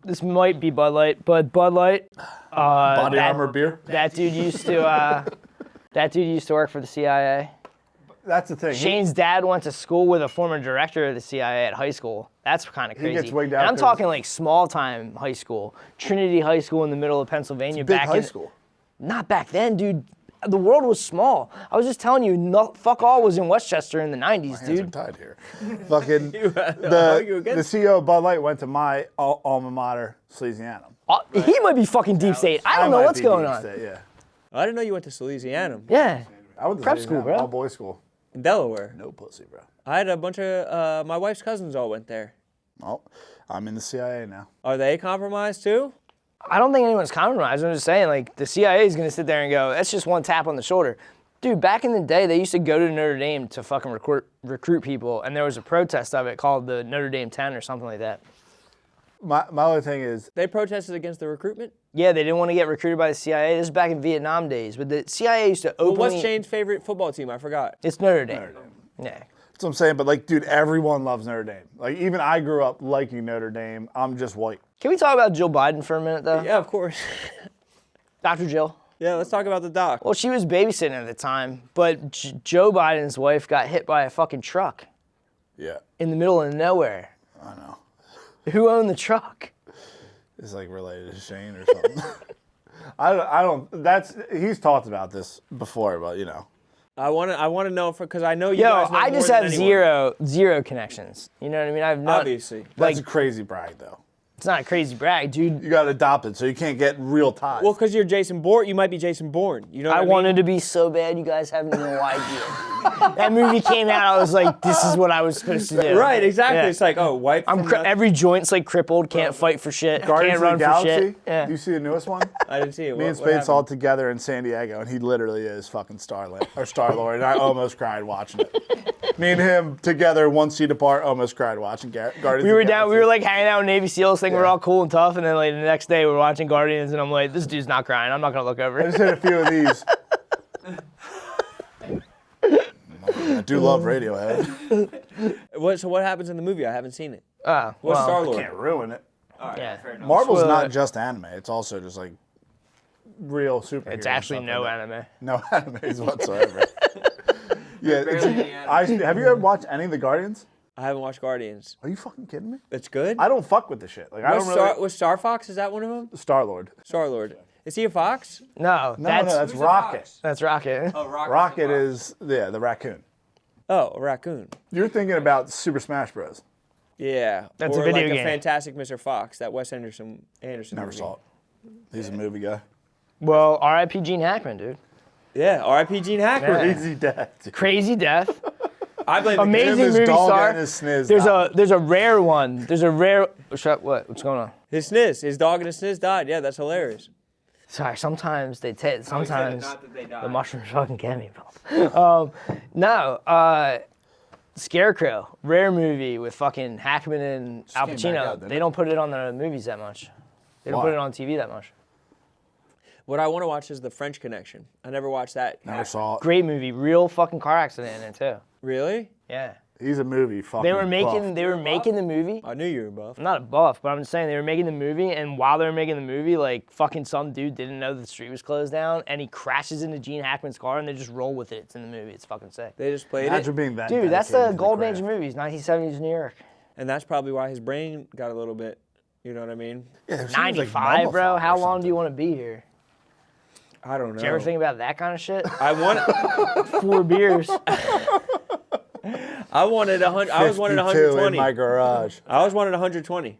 This might be Bud Light, but Bud Light. Body Armor beer? That dude used to. That dude used to work for the CIA. That's the thing. Shane's dad went to school with a former director of the CIA at high school. That's kind of crazy. gets wigged And out I'm 'cause- talking like small time high school, Trinity High School in the middle of Pennsylvania. Big back high in, school. Not back then, dude. The world was small. I was just telling you, fuck all was in Westchester in the 90s, Hands are dude. tied here. Fucking argue the against CEO of Bud Light went to my alma mater, Salesianum. He might be fucking deep state. I don't know might what's be going deep on. state, yeah. I didn't know you went to Salesianum Yeah. I went to Prep Salesianum, school, bro. all boys school. in Delaware. No pussy, bro. I had a bunch of my wife's cousins all went there. Well, I'm in the CIA now. Are they compromised too? I don't think anyone's compromised. I'm just saying, like, the CIA is going to sit there and go, that's just one tap on the shoulder. Dude, back in the day, they used to go to Notre Dame to fucking recruit people, and there was a protest of it called the Notre Dame 10 or something like that. My other thing is, They protested against the recruitment. Yeah, they didn't want to get recruited by the CIA. This is back in Vietnam days, but the CIA used to Well, openly... what's Shane's favorite football team? I forgot. It's Notre Dame. Yeah. that's what I'm saying, but like, dude, everyone loves Notre Dame. Like, even I grew up liking Notre Dame. I'm just white. Can we talk about Jill Biden for a minute, though? Yeah, of course. Dr. Jill? Yeah, let's talk about the doc. Well, she was babysitting at the time, but Joe Biden's wife got hit by a fucking truck Yeah, in the middle of nowhere. I know. Who owned the truck? It's like related to Shane or something. I don't. He's talked about this before, but I want to know because I know you Yo, guys know I more just than have anyone. zero connections. You know what I mean? I've not. Obviously. that's a crazy brag, though. It's not a crazy brag, dude. You got adopted, so you can't get real ties. Well, because you're Jason Bourne, you might be Jason Bourne. You know what I I mean? wanted to be so bad, you guys have no idea. That movie came out, I was like, this is what I was supposed to do. Right, exactly. Yeah. It's like, oh, white. Every joint's like crippled, can't fight for shit, Guardians can't of the run for Galaxy. shit. Yeah. You see the newest one? I didn't see it. Me and Spade saw it together in San Diego, and he literally is fucking Star-Lord, and I almost cried watching it. Me and him together, one seat apart, almost cried watching Guardians. We of were the down, Galaxy. we were like hanging out with Navy SEALs, thinking we're Yeah. all cool and tough, and then like the next day we're watching Guardians, and I'm like, this dude's not crying. I'm not gonna look over. I just hit a few of these. I do love Radiohead. So what happens in the movie? I haven't seen it. Oh, What's well, Star Lord? Can't ruin it. yeah. Marvel's Spoiler. not just anime; it's also just like real superheroes. It's actually and no stuff like anime. that. No animes whatsoever. Yeah, barely any anime. have you ever watched any of the Guardians? I haven't watched Guardians. Are you fucking kidding me? It's good. I don't fuck with the shit. Like I don't really. Was Star Fox? Is that one of them? Star-Lord. Star Lord. Is he a fox? No, No, that's Who's a Rocket. fox? that's Rocket. Oh, Rocket is the raccoon. Oh, a raccoon. You're thinking about Super Smash Bros. Yeah. That's or a video like game. a Fantastic Mr. Fox, that Wes Anderson Never movie. saw it. He's a movie guy. Well, R.I.P. Gene Hackman, dude. Yeah, R.I.P. Gene Hackman. Yeah. Crazy death. dude. Crazy death. I blame Amazing Him, his movie dog, star. and his sniz There's died. a rare one. There's a rare. What's going on? his sniz. His dog and his sniz died. Yeah, that's hilarious. Sorry, sometimes they take. Sometimes not that they died. the mushrooms fucking get me, bro. No, Scarecrow, rare movie with fucking Hackman and Al came back Pacino. out, didn't They it? don't put it on the movies that much. They don't Why? put it on TV that much. What I want to watch is The French Connection. I never watched that. Never saw it. Great movie, real fucking car accident in it too. Really? Yeah, He's a movie fucking they were making buff. the movie. I knew you were buff. I'm not a buff, but I'm just saying they were making the movie, and while they were making the movie, like fucking some dude didn't know the street was closed down, and he crashes into Gene Hackman's car, and they just roll with it. It's in the movie. It's fucking sick. They just played Imagine it. being that Dude, that's the dedicated to golden age craft. of movies, 1970s New York. And that's probably why his brain got a little bit, you know what I mean? Yeah, there seems like 95, bro. mummified How or long do you something. want to be here? I don't know. Did you ever think about that kind of shit? I want. 4 beers. I wanted 100. I was wanted 52 in 120. my garage. I was wanted 120.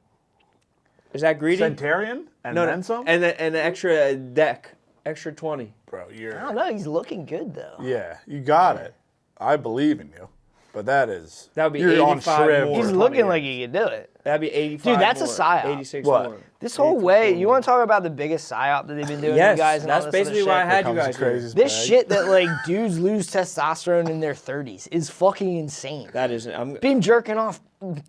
Is that greedy? Centurion and No, then some? And an extra deck, extra 20. Bro, I you're... don't know. He's looking good though. Yeah, you got it. I believe in you. But that is... That would be you're on 85 shriv more. for He's 20 looking like years. he could do it. That'd be 85. Dude, that's a more, psyop. 86 What? more. This whole way, you want to talk about the biggest psyop that they've been doing, Yes, you guys? And all that's this other basically why I shit? had you Comes the guys. Here. craziest This bag. shit that like dudes lose testosterone in their 30s is fucking insane. That isn't. I'm Been jerking off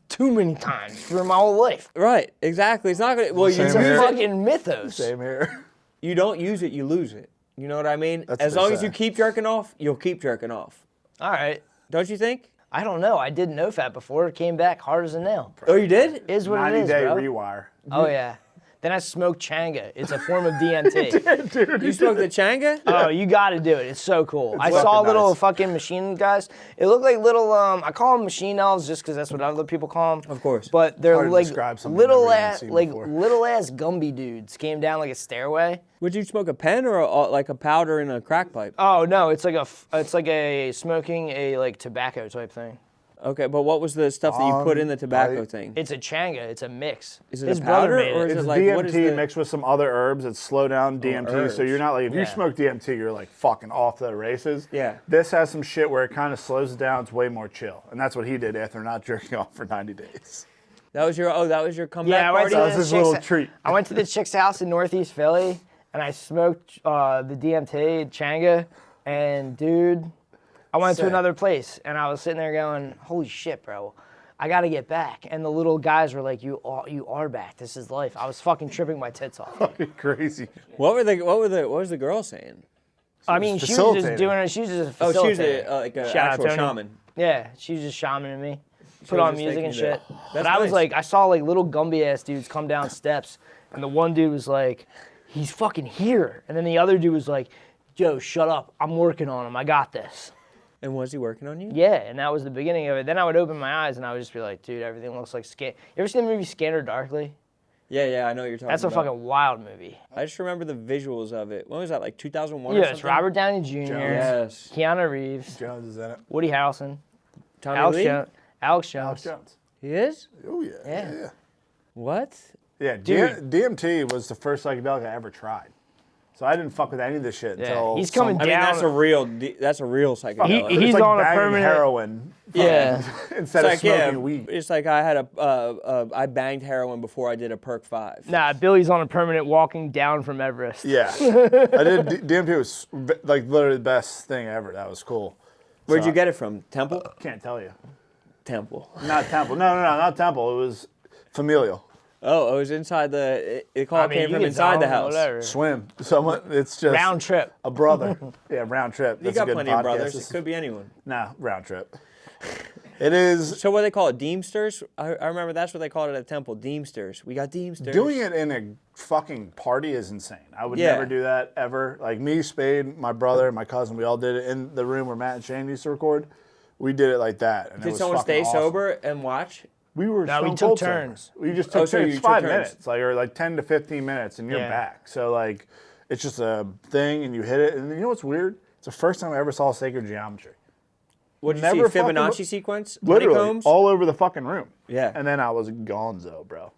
too many times for my whole life. right. Exactly. It's not gonna. Well, you Same use It's a here. it. fucking mythos. Same here. You don't use it, you lose it. You know what I mean? That's As what they long as say. you keep jerking off, you'll keep jerking off. All right. Don't you think? I don't know. I did no fat before. It came back hard as a nail. Oh, you did? Is what it is, 90-day bro. rewire. Oh yeah. Then I smoked changa. It's a form of DMT. You smoked the changa? Oh, you got to do it. It's so cool. I saw weaponized. little fucking machine guys. It looked like little. I call them machine elves just because that's what other people call them. Of course. But they're Hard to like describe something little I've never even ass, seen like before. little ass Gumby dudes came down like a stairway. Would you smoke a pen or like a powder in a crack pipe? Oh no, it's like a smoking a like tobacco type thing. Okay, but what was the stuff that you put in the tobacco I- thing? It's a changa. It's a mix. Is it His a brother powder made or it. is It's it like what is DMT the? mixed with some other herbs that slow down DMT. So herbs. you're not like, if you Yeah. smoke DMT, you're like fucking off the races. Yeah. This has some shit where it kind of slows it down. It's way more chill. And that's what he did after not jerking off for 90 days. That was your comeback Yeah, I went party. to That was the his little chick's- treat. I went to the chick's house in Northeast Philly, and I smoked the DMT changa, and dude, I went to Sick. another place, and I was sitting there going, "Holy shit, bro, I gotta get back." And the little guys were like, "You are back. This is life." I was fucking tripping my tits off. Fucking crazy. What was the girl saying? I mean, she was just facilitating. doing it. She was just a Oh, she was facilitator. like an Shout out actual Tony. shaman. Yeah, she was just shamaning me. Put was on just music and taking shit. the- But That's I was nice. like, I saw like little Gumby ass dudes come down steps, and the one dude was like, "He's fucking here," and then the other dude was like, "Yo, shut up. I'm working on him. I got this." And was he working on you? Yeah, and that was the beginning of it. Then I would open my eyes and I would just be like, "Dude, everything looks like You ever seen the movie Scanner Darkly? Yeah, I know what you're talking That's a about. fucking wild movie. I just remember the visuals of it. When was that? Like 2001 or Yeah, something? it's Robert Downey Jr., Yes. Keanu Reeves, Jones is in it. Woody Harrelson, Tommy Alex Lee? Jones. Alex Jones. Jones. He is? Oh, yeah. Yeah. What? Yeah, Dude. DMT was the first psychedelic I ever tried. So I didn't fuck with any of this shit Yeah, until he's coming I mean, down. that's a real psychedelic. He's it's like on a banging permanent- heroin Yeah. instead of It's like, smoking weed. It's like I had I banged heroin before I did a perk 5. Nah, Billy's on a permanent walking down from Everest. Yeah, I did. DMT was like literally the best thing ever. That was cool. Where'd So, you get it from? Temple? Can't tell you. Temple. Not Temple. No, not Temple. It was familial. Oh, it was inside the. It call I mean, came you from get inside the zoned, house. Whatever. Swim. Someone. It's just Round trip. a brother. Yeah, round trip. You That's a got good plenty podcast. of brothers. It This- could be anyone. Nah, round trip. It is So what do they call it? Deemsters? I remember that's what they called it at Temple. Deemsters. We got Deemsters. doing it in a fucking party is insane. I would Yeah. never do that ever. Like me, Spade, my brother, my cousin, we all did it in the room where Matt and Shane used to record. We did it like that. And it Did was someone fucking stay awesome. sober and watch? We were No, we stone took cold sober. turns. We just Oh, took so turns. you It's took 5 turns. minutes, or like 10 to 15 minutes, and you're Yeah. back. So like, It's just a thing, and you hit it. And you know what's weird? It's the first time I ever saw sacred geometry. What did you Never see? fucking- Fibonacci sequence? Literally, Honeycombs? all over the fucking room. Yeah. And then I was gonzo, bro.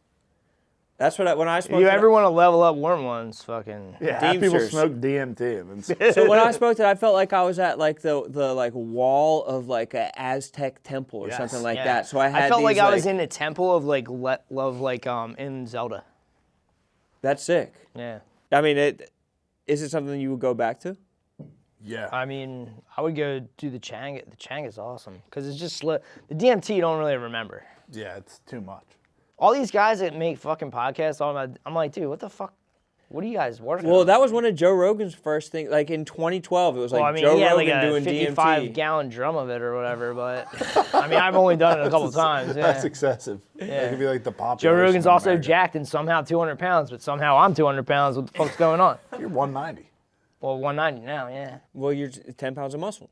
That's what when I spoke You to ever want to level up worm ones? Fucking. Yeah, half people Deemsters. smoke DMT. And then So when I spoke to it, I felt like I was at like the like wall of like a Aztec temple or Yes. something like Yeah. that. So I had felt like these, I was in a temple of like in Zelda. That's sick. Yeah. I mean, is it something you would go back to? yeah. I mean, I would go do the Chang. The Chang is awesome because it's just the DMT you don't really remember. Yeah, it's too much. All these guys that make fucking podcasts, I'm like, dude, what the fuck? What are you guys working Well, on? that was one of Joe Rogan's first things. Like in 2012, it was like Well, I mean, Joe he had Rogan like a doing 55 DMT. gallon drum of it or whatever, but I mean, I've only done it a couple times. Yeah. That's excessive. That could be like the population. Joe Rogan's of also America. jacked and somehow 200 pounds, but somehow I'm 200 pounds. What the fuck's going on? You're 190. Well, 190 now, yeah. Well, you're 10 pounds of muscle.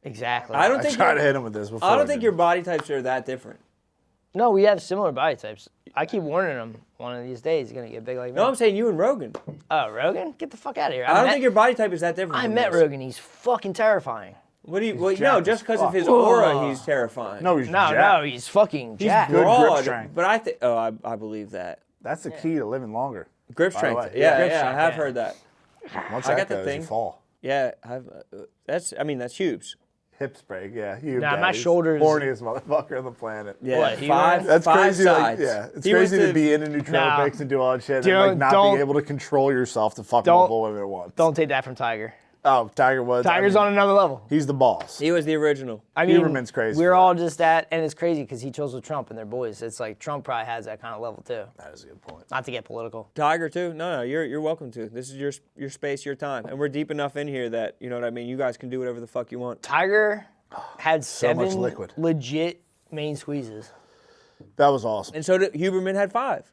Exactly. I don't I think tried your- to hit him with this before. I don't think your body types are that different. No, we have similar body types. I keep warning him. One of these days, he's gonna get big like me. No, I'm saying you and Rogan. Oh, Rogan, get the fuck out of here! I don't think your body type is that different. I from met his. Rogan. He's fucking terrifying. What do you? Well, no, jacked just as because of fuck. his aura, he's terrifying. No, he's No, jacked. he's fucking he's jacked. good grip broad. strength. But I think. Oh, I believe that. That's the key to living longer. Grip By the strength. way, Yeah, grip yeah, strength, I have yeah. heard that. Once I that got the goes, thing. you fall. Yeah, that's. I mean, that's huge. Hips break, yeah. You Nah, my daddy's shoulders- Horniest motherfucker on the planet. Yeah, What, he five. was? That's five crazy. sides. Like, yeah, it's He was crazy to the- be into nootropics and do all that shit and like not don't- be able to control yourself to fuck don't- multiple women at once. Don't take that from Tiger. Oh, Tiger Woods. Tiger's on another level. He's the boss. He was the original. I mean, Huberman's crazy We're for all that. just that, and it's crazy because he chose with Trump and they're boys. It's like Trump probably has that kind of level too. That is a good point. Not to get political. Tiger too. No, you're welcome to. This is your space, your time, and we're deep enough in here that you know what I mean. You guys can do whatever the fuck you want. Tiger had So much 7 liquid. legit main squeezes. That was awesome. And so did Huberman had 5.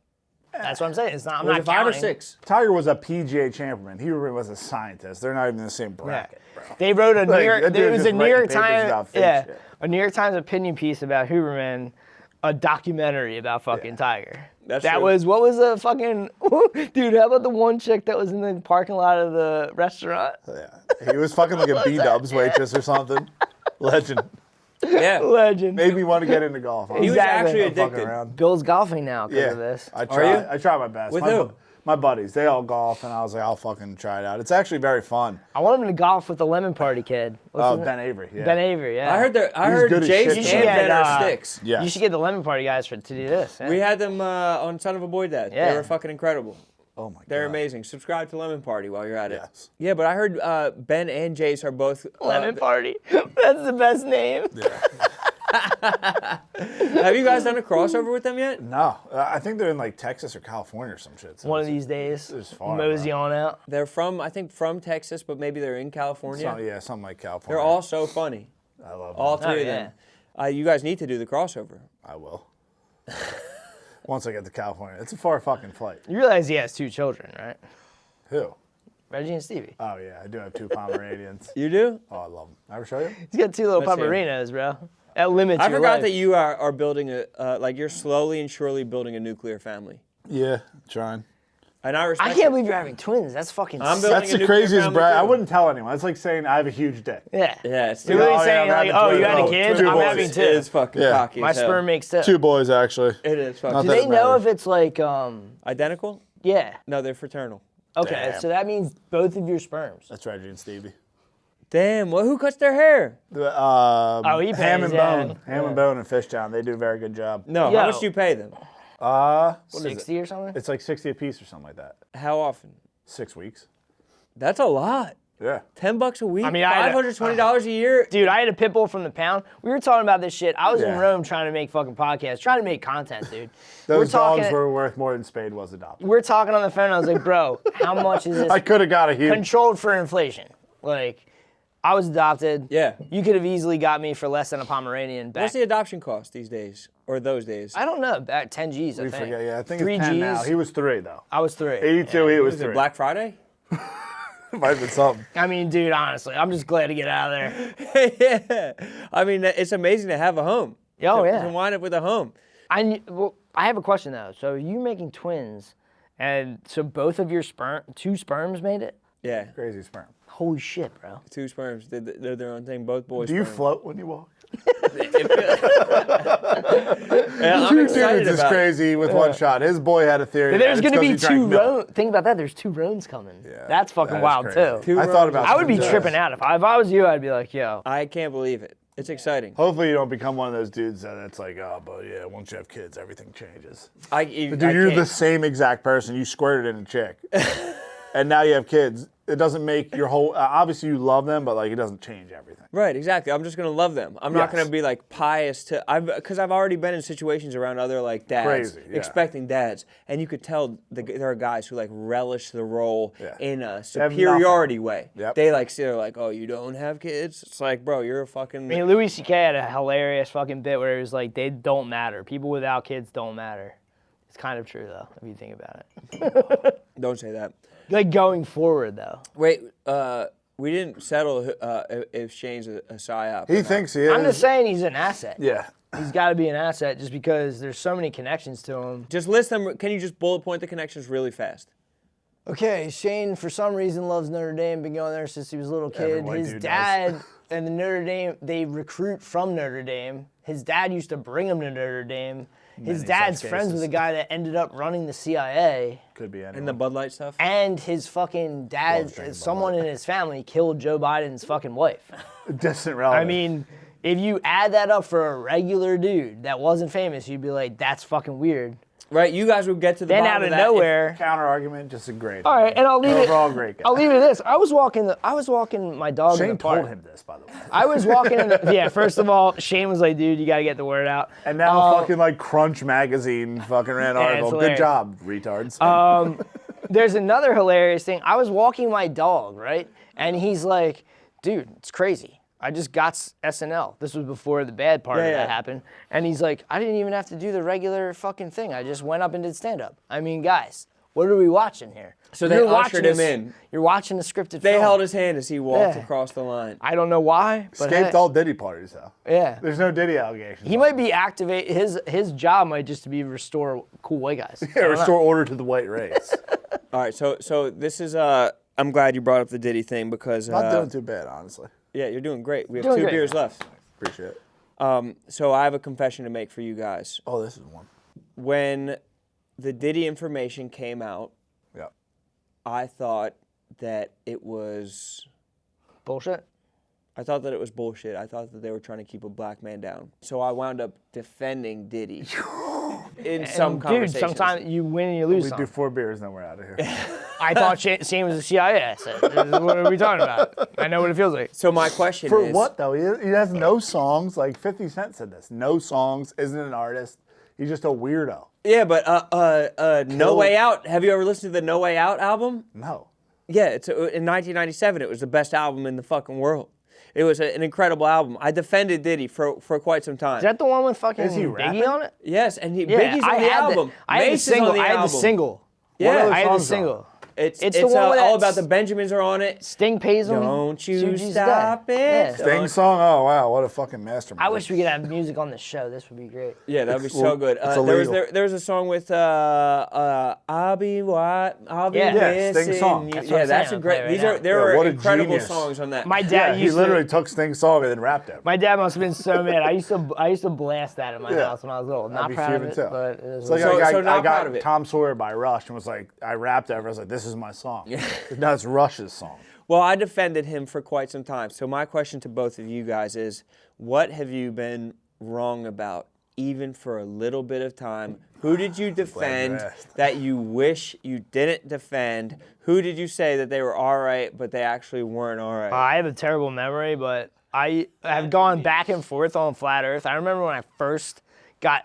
That's what I'm saying. It's not. I'm Was not it 5 or counting. 6? Tiger was a PGA champion. Huberman was a scientist. They're not even in the same Yeah. bracket, bro. They wrote a New Like, York. that dude There was just a New writing York papers Times. about fake Yeah, shit. a New York Times opinion piece about Huberman, a documentary about fucking Tiger. That's that true. was what was the fucking dude? How about the one chick that was in the parking lot of the restaurant? Yeah. He was fucking like a B-dubs waitress or something. Legend. Yeah. Legend. Made me want to get into golf. He was Exactly. actually I'm fucking addicted. around. Bill's golfing now because Yeah, of this. I Are try. you? I try my best. With my, who? My buddies, they all golf, and I was like, I'll fucking try it out. It's actually very fun. I want him to golf with the Lemon Party kid. What's Oh, his name? Ben Avery. Yeah. Ben Avery. Yeah. I He's heard good as Jace shit, and though. should get, Ben are uh, sticks. Yes. You should get the Lemon Party guys to do this. Yeah. We had them on Son of a Boy Dad. Yeah. They were fucking incredible. Oh my god. They're amazing. Subscribe to Lemon Party while you're at it. Yes. Yeah, but I heard Ben and Jace are both. Lemon Party. That's the best name. Have you guys done a crossover with them yet? No, I think they're in like Texas or California or some shit. So One of it's- these days, It's far, mosey bro. on out. They're from, I think, from Texas, but maybe they're in California. Yeah, something like California. They're all so funny. I love All them. 3 of yeah. them. You guys need to do the crossover. I will. Once I get to California, it's a far fucking flight. You realize he has 2 children, right? Who? Reggie and Stevie. Oh yeah, I do have 2 Pomeranians. You do? Oh, I love them. I ever show you? He's got 2 little Let's see 'em. Pomerinos, bro. That limits I your forgot life. that you are building like you're slowly and surely building a nuclear family. Yeah, trying. And I respect I can't it. believe you're having twins. That's fucking I'm sick. building That's a the nuclear craziest, family, bro. I too. wouldn't tell anyone. That's like saying I have a huge dick. Yeah. Yeah, it's You're really Oh, yeah, saying, I'm like, having oh, you twins. had a Oh, kid? 2 I'm boys. having It 2. is fucking Yeah. cocky. My as hell. sperm makes 2. 2 boys actually. It is fucking. Not Do that they it know matters. if it's like, Identical? yeah. No, they're fraternal. Okay, Damn. so that means both of your sperms. That's Reggie and Stevie. Damn. Well, who cuts their hair? He Ham pays, and yeah. Bone. Ham and Bone and Fishtown. They do a very good job. No. Yo. How much do you pay them? What is it? 60 or something? It's like 60 a piece or something like that. How often? 6 weeks. That's a lot. Yeah. $10 a week. I mean, I had a- $520 a year. Dude, I had a pit bull from the pound. We were talking about this shit. I was in Yeah. Rome trying to make fucking podcasts, trying to make content, dude. Those dogs talking- were worth more than Spade was adopted. We're talking on the phone. I was like, bro, how much is this? I could have got a huge. Controlled for inflation. Like, I was adopted. Yeah. You could have easily got me for less than a Pomeranian back. What's the adoption cost these days or those days? I don't know. Back 10 G's, I We think. forget. Yeah, I think 3 it's 10 now. Gs. He was 3 though. I was 3. 82. He was Was it 3. Black Friday? Might have been something. I mean, dude, honestly, I'm just glad to get out of there. Yeah. I mean, it's amazing to have a home. Oh, to, yeah. To wind up with a home. Well, I have a question, though. So you making twins, And so both of your two sperms made it? Yeah, Crazy sperm. Holy shit, bro. 2 sperms did their own thing. Both boys. Do you sperm. float when you walk? Yeah, I'm Two excited dudes is about it. crazy with one shot. His boy had a theory. But there's that it's going to be 'cause he drank two milk. Rones. Think about that. There's 2 Rones coming. Yeah, That's fucking that is wild, crazy. too. Two I thought about. I would be twins. tripping out. If I was you, I'd be like, yo. I can't believe it. It's exciting. Hopefully, you don't become one of those dudes that's like, oh, but yeah, once you have kids, everything changes. But dude, I you're can't. the same exact person. You squirted in a chick, and now you have kids. It doesn't make your whole. Obviously, you love them, but like it doesn't change everything. Right, exactly. I'm just gonna love them. I'm not Yes. gonna be like pious to. Because I've already been in situations around other like dads, Crazy, yeah. expecting dads, and you could tell there are guys who like relish the role Yeah. in a have superiority way. Yep. They like they're like, oh, you don't have kids? It's like, bro, you're a fucking. I mean, Louis C.K. had a hilarious fucking bit where it was like, they don't matter. People without kids don't matter. It's kind of true, though, if you think about it. Don't say that. Like, going forward, though. Wait, we didn't settle if Shane's a psyop. He thinks he is. I'm just saying he's an asset. Yeah. He's got to be an asset just because there's so many connections to him. Just list them. Can you just bullet point the connections really fast? Okay, Shane, for some reason, loves Notre Dame. Been going there since he was a little Every kid. white His dude dad and the Notre Dame, they recruit from Notre Dame. His dad used to bring him to Notre Dame. His Many dad's such friends cases. with a guy that ended up running the CIA. Could be anyone. And the Bud Light stuff? And his fucking dad, Loves drinking Bud someone in his family, killed Joe Biden's fucking wife. distant relative. I mean, if you add that up for a regular dude that wasn't famous, you'd be like, that's fucking weird. Right, you guys would get to the Then bottom out of of that if- nowhere. counter argument, just a great. All right, and I'll leave it. Overall, great guy. I'll leave it at this. I was walking my dog in Shane the park. told him this, by the way. I was walking in the, yeah, first of all, Shane was like, dude, you got to get the word out. And now fucking like Crunch magazine fucking ran an Yeah, it's article. Good hilarious. job, retards. There's another hilarious thing. I was walking my dog, right? And he's like, dude, it's crazy. I just got SNL. This was before the bad part of Yeah, that yeah. happened. And he's like, I didn't even have to do the regular fucking thing. I just went up and did stand-up. I mean, guys, what are we watching here? So they You're ushered watching him in. You're watching a scripted They film. held his hand as he walked Yeah. across the line. I don't know why, but Escaped hey, all Diddy parties though. yeah. There's no Diddy allegations. He might be activate his job might just to be restore cool white guys. Yeah, restore order to the white race. All right, so this is I'm glad you brought up the Diddy thing because Not doing too bad, honestly. yeah, you're doing great. We have Doing 2 great. beers left. Appreciate it. So I have a confession to make for you guys. Oh, this is one. When the Diddy information came out, Yeah. I thought that it was Bullshit. bullshit. I thought that they were trying to keep a black man down. So I wound up defending Diddy in some Dude, conversations. sometimes you win and you lose We some. do 4 beers, then we're out of here. I thought Shane was a CIA asset. What are we talking about? I know what it feels like. So my question For is, what though? He has no songs. Like 50 Cent said this. No songs. Isn't an artist. He's just a weirdo. Yeah, but No Way Out. Have you ever listened to the No Way Out album? No. Yeah, it's in 1997. It was the best album in the fucking world. It was an incredible album. I defended Diddy for quite some time. Is that the one with fucking Is he Biggie rapping? on it? Yes, and Yeah, Biggie's on the album. I had the Mace is single. on the I had the album. single. Yeah, other I had the songs single. It's the one with all that about the Benjamins are on it. Sting pays him. Don't you Suji's stop dead. it. Yeah. Sting song. Oh wow, what a fucking mastermind. I wish we could have music on the show. This would be great. Yeah, that'd be It's- so well, good. it's There was a song with I'll be Yeah. Yeah, Sting missing song. you. That's what Yeah, I'm that's saying. a great. I'll play These right are now. there Yeah, what are a incredible genius. songs on that. My Yeah, dad he used literally to. took Sting's song and then rapped it. My dad must have been so mad. I used to blast that in my Yeah. house when I was little. Not I'd be proud of fuming it, too. but it is It's like So- I so not proud got of it. Tom Sawyer by Rush and was like, I rapped it. I was like, this is my song. No, it's Rush's song. Well, I defended him for quite some time. So my question to both of you guys is, what have you been wrong about, even for a little bit of time? Who did you defend asked. that you wish you didn't defend? Who did you say that they were all right, but they actually weren't all right? I have a terrible memory, but I have gone back and forth on Flat Earth. I remember when I first got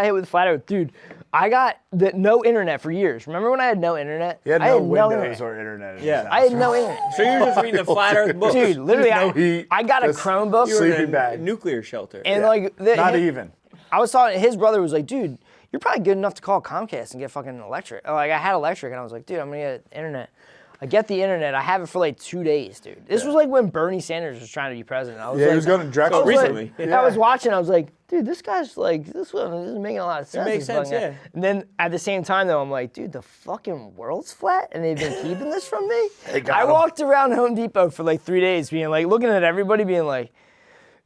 hit with Flat Earth. Dude, I got no internet for years. Remember when I had no internet? He had I no had Windows internet. or internet. in Yeah. his house. I had no internet. So you're just reading the Flat Earth books. Dude, literally, No heat, I got a just Chromebook. You were in sleeping a bag. nuclear shelter. And Yeah. like, Not even. I was talking, his brother was like, dude, you're probably good enough to call Comcast and get fucking electric. Like, I had electric, and I was like, dude, I'm gonna get internet. I get the internet. I have it for like 2 days, dude. This was like when Bernie Sanders was trying to be president. I was Yeah, like, he was going to Drexel recently. I was watching. I was like, dude, this guy's like, this is making a lot of sense. makes This sense, fucking guy. yeah. And then at the same time, though, I'm like, dude, the fucking world's flat, and they've been keeping this from me. I walked around Home Depot for like 3 days, being like, looking at everybody, being like,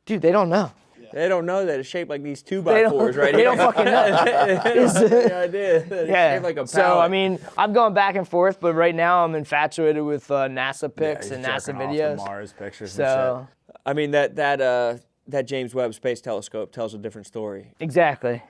dude, they don't know. They don't know that it's shaped like these 2x4s right They here. don't fucking know. The idea that it's Yeah. shaped like a So I pallet. mean, I'm going back and forth, but right now I'm infatuated with NASA pics and NASA Jerking off the videos. Mars pictures So I mean that James Webb Space Telescope tells a different story. exactly.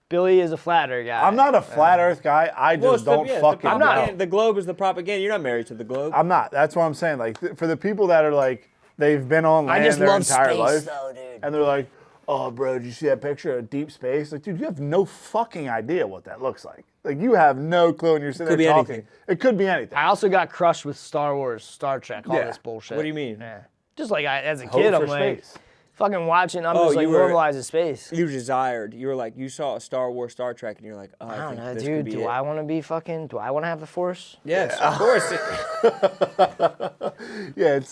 Billy is a flat earth guy. I'm not a flat Earth guy. I just don't fucking I'm not- know. The globe is the propaganda. You're not married to the globe. I'm not. That's what I'm saying. Like for the people that are like they've been on land I just their love entire space, life, though, dude. and they're like, "Oh, bro, did you see that picture of deep space?" Like, dude, you have no fucking idea what that looks like. Like, you have no clue, and you're sitting Could there be talking. anything. It could be anything. I also got crushed with Star Wars, Star Trek, all Yeah. this bullshit. What do you mean? Yeah. Just like as a Hope kid, for I'm like, space. fucking watching. I'm Oh, just like you were- normalizing space. You desired. You were like, you saw a Star Wars, Star Trek, and you're like, oh, I I don't think know, this dude. could be Do it. I want to be fucking? Do I want to have the Force? Yes, of course. Yeah, it's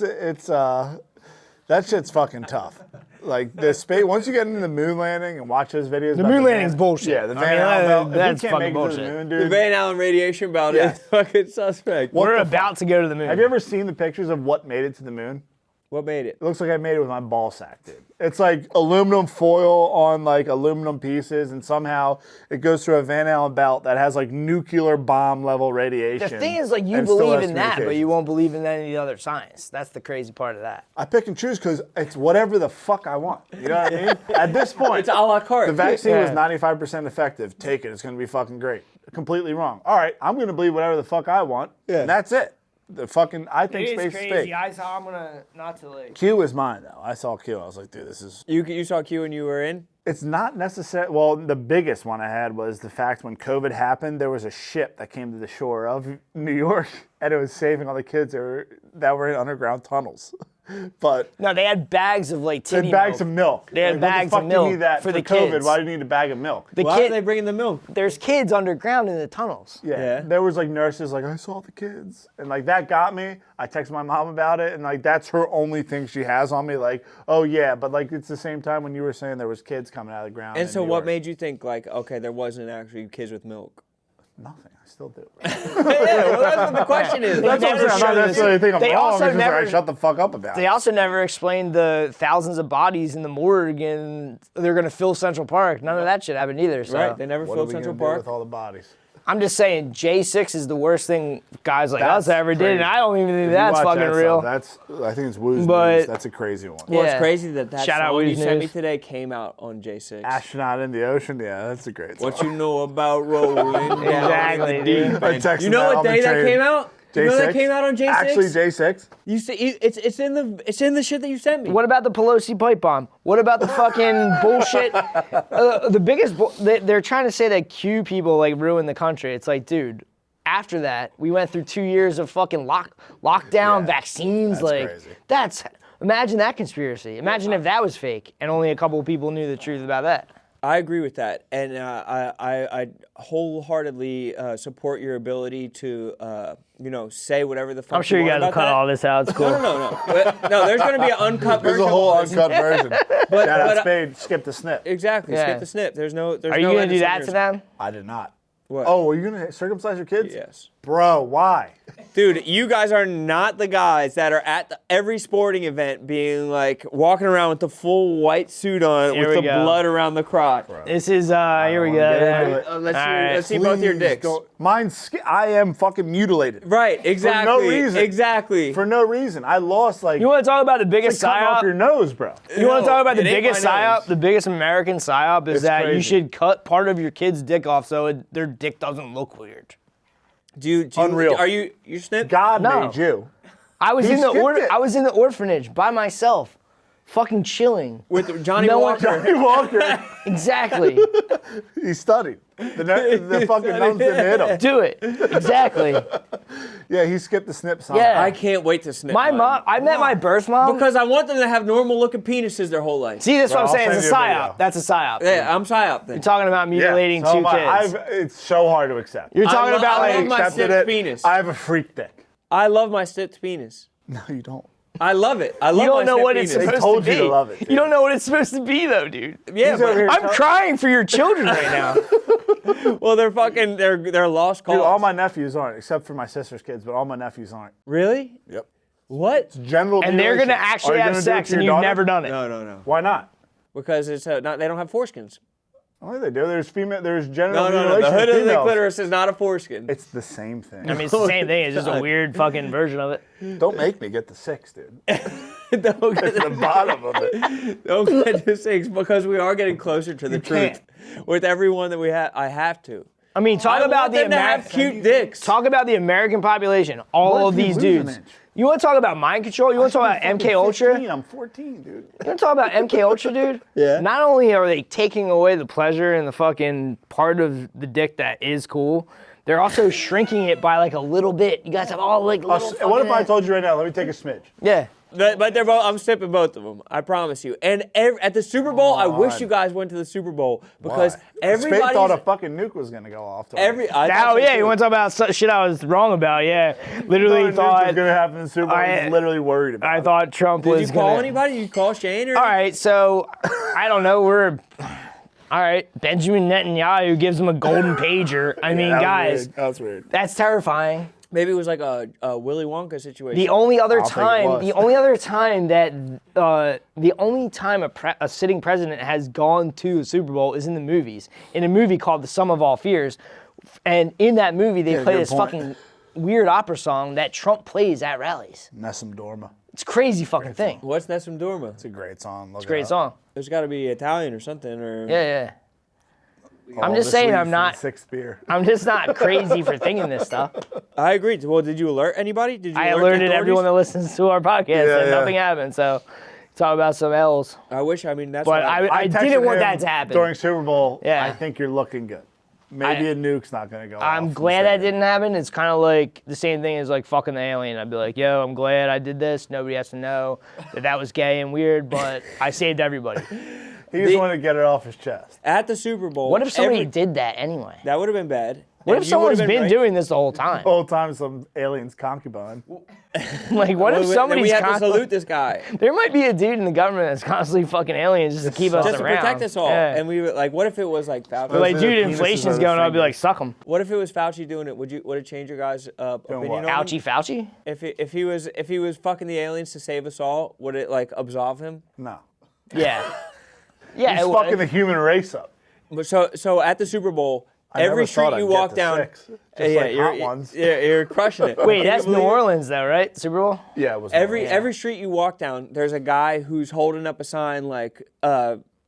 that shit's fucking tough. Like the space. Once you get into the moon landing and watch those videos, The about moon Van- landing's bullshit. Yeah, the I Van mean, Allen belt. If that's you can't fucking make it to the bullshit. moon, The dude. Van Allen radiation belt Yeah. is fucking suspect. What We're the about to go to the moon. Have you ever seen the pictures of what made it to the moon? What made it? It looks like I made it with my ball sack, dude. It's like aluminum foil on like aluminum pieces, and somehow it goes through a Van Allen belt that has like nuclear bomb level radiation. The thing is, like, you and still believe has in that, but you communications. won't believe in any other science. That's the crazy part of that. I pick and choose because it's whatever the fuck I want. You know what I mean? At this point, It's a la carte. the vaccine was Yeah. 95% effective. Take it. It's going to be fucking great. Completely wrong. All right, I'm going to believe whatever the fuck I want. Yeah. And that's it. The fucking, I think space is fake. I'm gonna not to like. Q is mine, though. I saw Q. I was like, dude, this is... You saw Q and you were in? It's not necessary. Well, the biggest one I had was the fact when COVID happened, there was a ship that came to the shore of New York, and it was saving all the kids that were in underground tunnels. But No, they had bags of like they had titty bags milk. of milk. They had Like, bags what of the fuck do you milk need that for the COVID? kids. Why do you need a bag of milk? The Why kid, are they bringing the milk? there's kids underground in the tunnels. Yeah. There was like nurses like, I saw the kids. And like that got me. I texted my mom about it, and like that's her only thing she has on me. Like, oh yeah, but like it's the same time when you were saying there was kids coming out of the ground. And in so New what York. made you think like, okay, there wasn't actually kids with milk? Nothing. I still do. Yeah, well, that's what the question is. That's never what I'm showed not this. necessarily thinking I'm They wrong. also It's just like, never- I shut the fuck up about They it. also never explained the thousands of bodies in the morgue and they're gonna fill Central Park. None of that shit happened either. So Right, they never What are filled we Central gonna do Park. with all the bodies? I'm just saying J6 is the worst thing guys like That's us ever did, and crazy. I don't even If think you that's watch fucking that real. stuff, I think it's Woo's But- News. That's a crazy one. Well, it's Yeah. crazy that Shout out song you Woo's sent me News. today came out on J6. Astronaut in the ocean. Yeah, that's a great song. What you know about rolling down Exactly, in the dude. deep I end. texted You know that what on the day that train. came out? You know that came out on J6? Actually, J6. You see, it's in the shit that you sent me. What about the Pelosi pipe bomb? What about the fucking bullshit? The biggest, they're trying to say that Q people like ruined the country. It's like, dude, after that, we went through 2 years of fucking lockdown, Yeah, vaccines. that's Like, crazy. imagine that conspiracy. Imagine if that was fake and only a couple of people knew the truth about that. I agree with that, and I wholeheartedly support your ability to say whatever the fuck. I'm sure you want guys will about cut that. all this out. It's cool. No, there's going to be an uncut There's version. a whole of this. uncut version. But Shout out I- Spade. Skip the snip. Exactly. Yeah. Skip the snip. There's no. Are you gonna do that to them? I did not. What? Oh, were you gonna circumcise your kids? Yes. Bro, why? Dude, you guys are not the guys that are at every sporting event being like walking around with the full white suit on Here with we the go. blood around the crotch. This is here we wanna get into go. it. Let's see both your Please dicks. don't- I am fucking mutilated. Right, exactly. reason. Exactly. For no reason. I lost like You want to talk about the biggest cutting off your psyop? nose, bro. You want to talk about the it ain't biggest my nose. psyop? The biggest American psyop is It's that you crazy. should cut part of your kid's dick off so their dick doesn't look weird. Do you, Unreal. Are you snipped? God No. made you. I was He in the skipped it. I was in the orphanage by myself, fucking chilling. With Johnny No one- Walker. Johnny Walker, Exactly. he studied. The fucking nuns didn't hit him. Do it. Exactly. Yeah, he skipped the snip sign. Yeah. I can't wait to snip My mine. mom. I met my birth mom. Because I want them to have normal looking penises their whole life. See, that's what I'm I'll saying. It's a send you a psyop. video. That's a psyop. Yeah, I'm psyop then. You're talking about mutilating so two am I. kids. It's so hard to accept. You're talking about I like love my accepted sick it. penis. I have a freak dick. I love my stipped penis. No, you don't. I love it. I love You don't my know stipped what it's penis. supposed told to you be. to love it, dude. You don't know what it's supposed to be, though, dude. Yeah, He's over here I'm crying for your children right now. well, they're fucking, they're lost cause. Dude, all my nephews aren't, except for my sister's kids, but all my nephews aren't. Really? Yep. What? General And they're gonna mutilation. actually Are you have gonna do it sex, to and your you've daughter? never done it. No. Why not? Because it's not. They don't have foreskins. Oh, they do. There's female. There's genital No. mutilation. The hood of of the females. clitoris is not a foreskin. It's the same thing. I mean, it's the same thing. It's just a weird fucking version of it. Don't make me get the 6, dude. Don't get the bottom of it. Don't get to 6 because we are getting closer to the truth. With everyone that we have, I have to. I mean, talk I about want the them to have American. cute dicks. Talk about the American population. All What of if you these lose an dudes. inch? You want to talk about mind control? You want to talk about MK Ultra? 15, I'm 14, dude. You want to talk about MK Ultra, dude? Yeah. Not only are they taking away the pleasure and the fucking part of the dick that is cool, they're also shrinking it by like a little bit. You guys have all like little. What if I fucking- told you right now, let me take a smidge? Yeah. But they're both. I'm sipping both of them. I promise you. And at the Super Bowl, I wish you guys went to the Super Bowl because Spade everybody thought a fucking nuke was gonna go off. Oh yeah, you want to talk about shit I was wrong about? Yeah, literally was thought. gonna happen in the Super Bowl. I was literally worried about. I thought Trump Did was you call gonna. anybody? Did you call Shane or? All right, so I don't know. All right. Benjamin Netanyahu gives him a golden pager. I mean, guys, That's weird. that's terrifying. Maybe it was like a Willy Wonka situation. The only other I'll think it time, was. the only time a sitting president has gone to a Super Bowl is in the movies. In a movie called The Sum of All Fears, and in that movie they play good this point. fucking weird opera song that Trump plays at rallies. Nessun Dorma. It's a crazy fucking thing. What's Nessun Dorma? It's a great song. Look Great song. There's got to be Italian or something or. Yeah. I'm just saying I'm not. 6th beer. I'm just not crazy for thinking this stuff. I agree. Well, did you alert anybody? Did you? I alert the alerted everyone that authorities? listens to our podcast, and yeah. nothing happened. So, talk about some L's. I wish. I mean, that's. But what I texted didn't want him that to happen. during Super Bowl. Yeah. I think you're looking good. Maybe a nuke's not gonna go off. I'm from glad the that stadium. didn't happen. It's kind of like the same thing as like fucking the alien. I'd be like, yo, I'm glad I did this. Nobody has to know that was gay and weird, but I saved everybody. He just wanted to get it off his chest. at the Super Bowl. What if somebody did that anyway? That would have been bad. What And if you would've someone's been right. doing this the whole time? The whole time some alien's concubine. Like, what if Then somebody's we have to constantly... salute this guy There might be a dude in the government that's constantly fucking aliens just to keep us just to around. protect us all. Yeah. And we were like, what if it was like Fauci? But like, Those are dude, the penises inflation's or the going on. I'd be like, fingers? suck him. What if it was Fauci doing it? Would it change your guys' opinion what? on him? Fauci? If he was fucking the aliens to save us all, would it like absolve him? No. Yeah. Yeah, He's it fucking would. the human race up. But so at the Super Bowl, I every never street thought you I'd get walk to down, 6. Just like hot ones. you're crushing it. Wait, Can that's you New believe it? Orleans though, right? Super Bowl? Yeah, it was Every street you walk down, there's a guy who's holding up a sign like,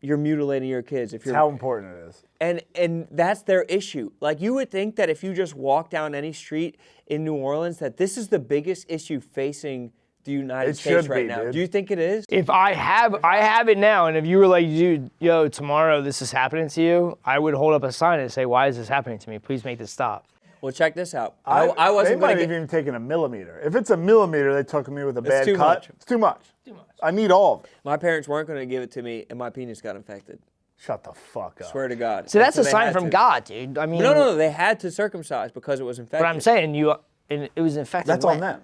"You're mutilating your kids." If It's you're how important it is. and that's their issue. Like you would think that if you just walk down any street in New Orleans, that this is the biggest issue facing the United It States should right be, now. dude. Do you think it is? If I have it now, and if you were like, dude, yo, tomorrow this is happening to you, I would hold up a sign and say, why is this happening to me? Please make this stop. Well, check this out. I They wasn't might going have to even taken a millimeter. If it's a millimeter, they took me with a bad too cut. much. It's too much. I need all of it. My parents weren't going to give it to me, and my penis got infected. Shut the fuck up. Swear to God. So that's a they sign had from to. God, dude. I mean, No. They had to circumcise because it was infected. But I'm saying it was infected. That's on when? them.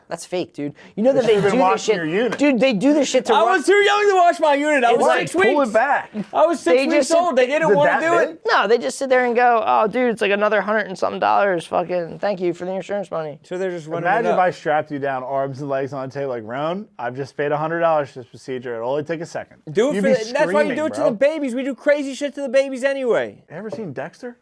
That's fake, dude. You know that they should've do been this washing shit. your unit. Dude, they do this shit to I run- was too young to wash my unit. I was It's like 6 Pull weeks. it back. I was 6 They weeks just- old. They didn't Is it want to that do big? it. No, they just sit there and go, oh, dude, it's like another $100 and something. Fucking thank you for the insurance money. So they're just running Imagine it if up. I strapped you down, arms and legs on the table like, Rone, I've just paid $100 for this procedure. It'll only take a second. Do it You'd for be that's why you do screaming, it to bro. the babies. We do crazy shit to the babies anyway. Ever seen Dexter?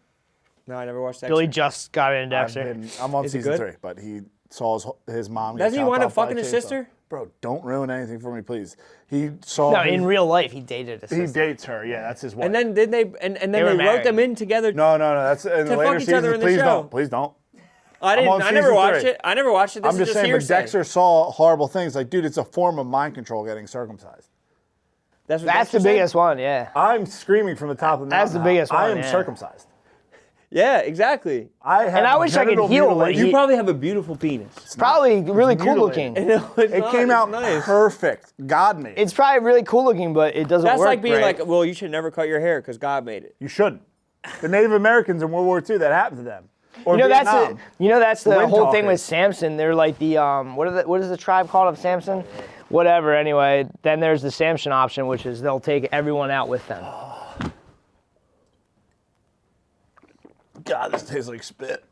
No, I never watched that. Billy just got into Dexter. I'm on Is it season good? 3, but he saw his mom get Doesn't he chopped wind up off by a fucking his chainsaw. sister? Bro, don't ruin anything for me, please. He saw No, his- in real life, he dated a he sister. dates her. Yeah, that's his wife. And then did they? And then they were wrote married. them in together. no, that's in the To later fuck each other seasons. in the Please show. don't. Please don't. I didn't. on I never season watched 3. it. I never watched it. This I'm is just saying, but hearsay. Dexter saw horrible things. Like, dude, it's a form of mind control getting circumcised. That's what That's Dexter the said? biggest one, yeah. I'm screaming from the top of the mountain. That's the biggest I one, am yeah. circumcised. Yeah, exactly. I have And I wish I could genital heal what mutilation. You probably have a beautiful penis. It's probably really cool mutilated. looking. No, it's It not. came It's out nice. perfect. God made it. It's probably really cool looking, but it doesn't That's work like being right. like, well, you should never cut your hair because God made it. You shouldn't. The Native Americans in World War II, that happened to them. Or Vietnam. That's the Wind whole thing with talkers. Samson. They're like the what is the tribe called of Samson? Whatever. Anyway, then there's the Samson option, which is they'll take everyone out with them. God, this tastes like spit.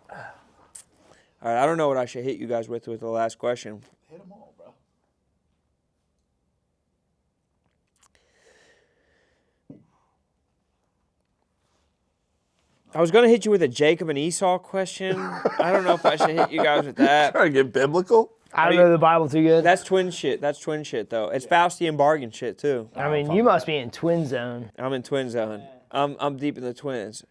All right, I don't know what I should hit you guys with the last question. Hit them all, bro. I was gonna hit you with a Jacob and Esau question. I don't know if I should hit you guys with that. Trying to get biblical? I don't know the Bible too good. That's twin shit. That's twin shit though. It's Faustian bargain shit too. I mean, you must be in twin zone. I'm in twin zone. I'm deep in the twins.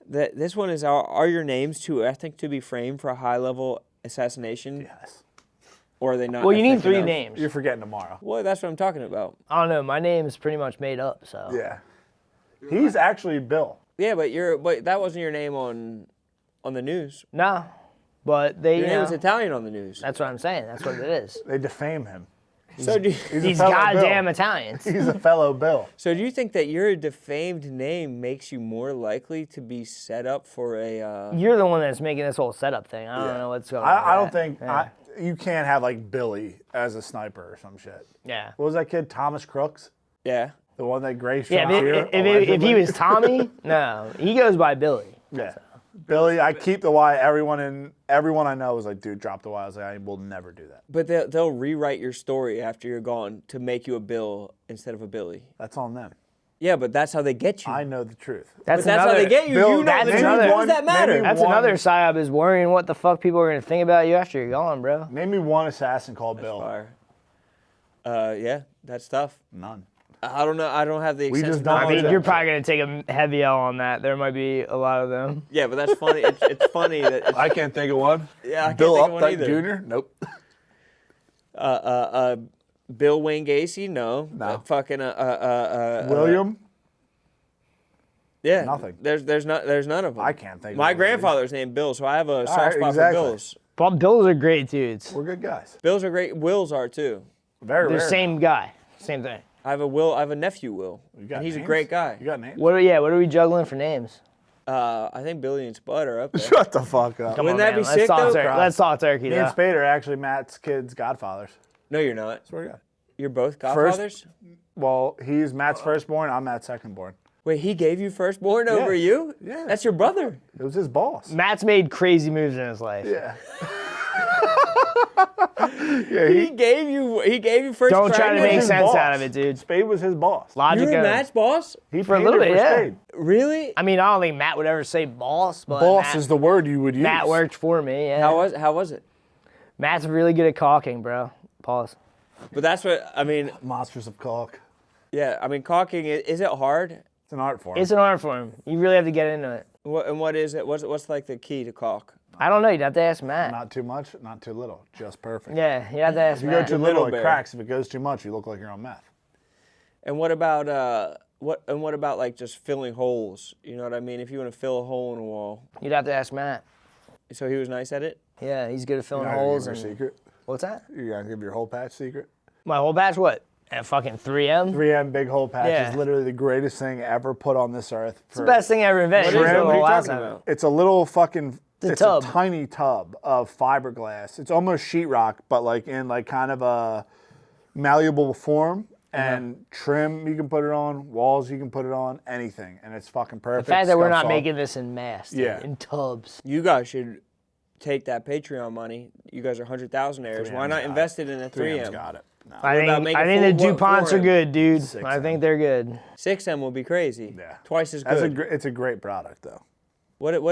This one is are your names too ethnic to be framed for a high level assassination? Yes. Or are they not? Well, you need ethnic 3 enough? names. You're forgetting tomorrow. Well, that's what I'm talking about. I don't know. My name is pretty much made up, so. Yeah. He's actually Bill. Yeah, but that wasn't your name on the news. No, but they. Your name was Italian on the news. That's what I'm saying. That's what it is. They defame him. So do He's a These fellow goddamn Bill. Italians. He's a fellow Bill. So do you think that your defamed name makes you more likely to be set up for a? You're the one that's making this whole setup thing. I don't know what's going on. I don't with think that. you can't have like Billy as a sniper or some shit. Yeah. What was that kid? Thomas Crooks? Yeah. The one that Grace Yeah. shot If, here? if he allegedly? was Tommy, no, he goes by Billy. Yeah. Billy, I keep the Y. Everyone I know was like, dude, drop the Y. I was like, I will never do that. But they'll rewrite your story after you're gone to make you a Bill instead of a Billy. That's on them. Yeah, but that's how they get you. I know the truth. But that's how they get you. Bill, You know that's the truth. another- What does that matter? maybe That's one- another psyop is worrying what the fuck people are gonna think about you after you're gone, bro. Name me one assassin called Bill. Fire. Yeah, that's tough. None. I don't know. I don't have the We extensive just don't- I knowledge. mean, you're probably gonna take a heavy L on that. There might be a lot of them. Yeah, but that's funny. It's funny that. It's, I can't think of one. yeah, I can't Bill think of one Updike either. Jr.? Nope. Bill Wayne Gacy? No. No. Fucking William? Yeah. Nothing. There's none of them. I can't think of My one. grandfather's named Bill, so I have a soft right, spot exactly. for Bills. But Bills are great dudes. We're good guys. Bills are great. Wills are too. Very They're rare. same guy, same thing. I have a Will. I have a nephew, Will, You got and he's names? a great guy. You got names? What are we juggling for names? I think Billy and Spud are up there. Shut the fuck up. Come Wouldn't on, that man. be sick, though? Let's talk turkey. Me and though. Spade are actually Matt's kids' godfathers. No, you're not. Swear to God. You're both godfathers. Well, he's Matt's firstborn. I'm Matt's secondborn. Wait, he gave you firstborn over you? Yeah. That's your brother. It was his boss. Matt's made crazy moves in his life. Yeah. Yeah, He gave you first. Don't try to pregnant? make his sense boss. out of it, dude. Spade was his boss. Logic. You were of- Matt's boss? He For a paid little her bit, for yeah. Spade. Really? I mean, I don't think Matt would ever say boss, but Boss Matt, is the word you would use. Matt worked for me. Yeah. How was it? Matt's really good at caulking, bro. Pause. But that's what I mean. Monsters of caulk. Yeah, I mean, caulking. Is it hard? It's an art form. It's an art form. You really have to get into it. What is it? What's like the key to caulk? I don't know. You'd have to ask Matt. Not too much, not too little. Just perfect. Yeah, you'd have to ask If you go Matt. too little, Little it bear. cracks. If it goes too much, you look like you're on meth. And what about what about like just filling holes? You know what I mean? If you want to fill a hole in a wall. You'd have to ask Matt. So he was nice at it. Yeah, he's good at filling You're not gonna holes. give And your secret. what's that? You're gonna give your whole patch secret. My whole batch, what? At fucking 3M? 3M big hole patch Yeah. is literally the greatest thing ever put on this earth. It's the best thing ever invented. What is It's it? the What are you whole talking outside. about? It's a little fucking. It's tub. a tiny tub of fiberglass. It's almost sheetrock, but like in like kind of a malleable form. And trim you can put it on, walls you can put it on, anything, and it's fucking The perfect. fact that we're Scuffs not off. making this in mass, dude, Yeah. in tubs. You guys should take that Patreon money. You guys are 100,000aires. Why 3M's not got invest it in a 3M's 3M? got it. No. I about think making the full DuPonts are 4M? good, dude. 6M. I think they're good. 6M will be crazy. Yeah. Twice as That's good. it's a great product though. What is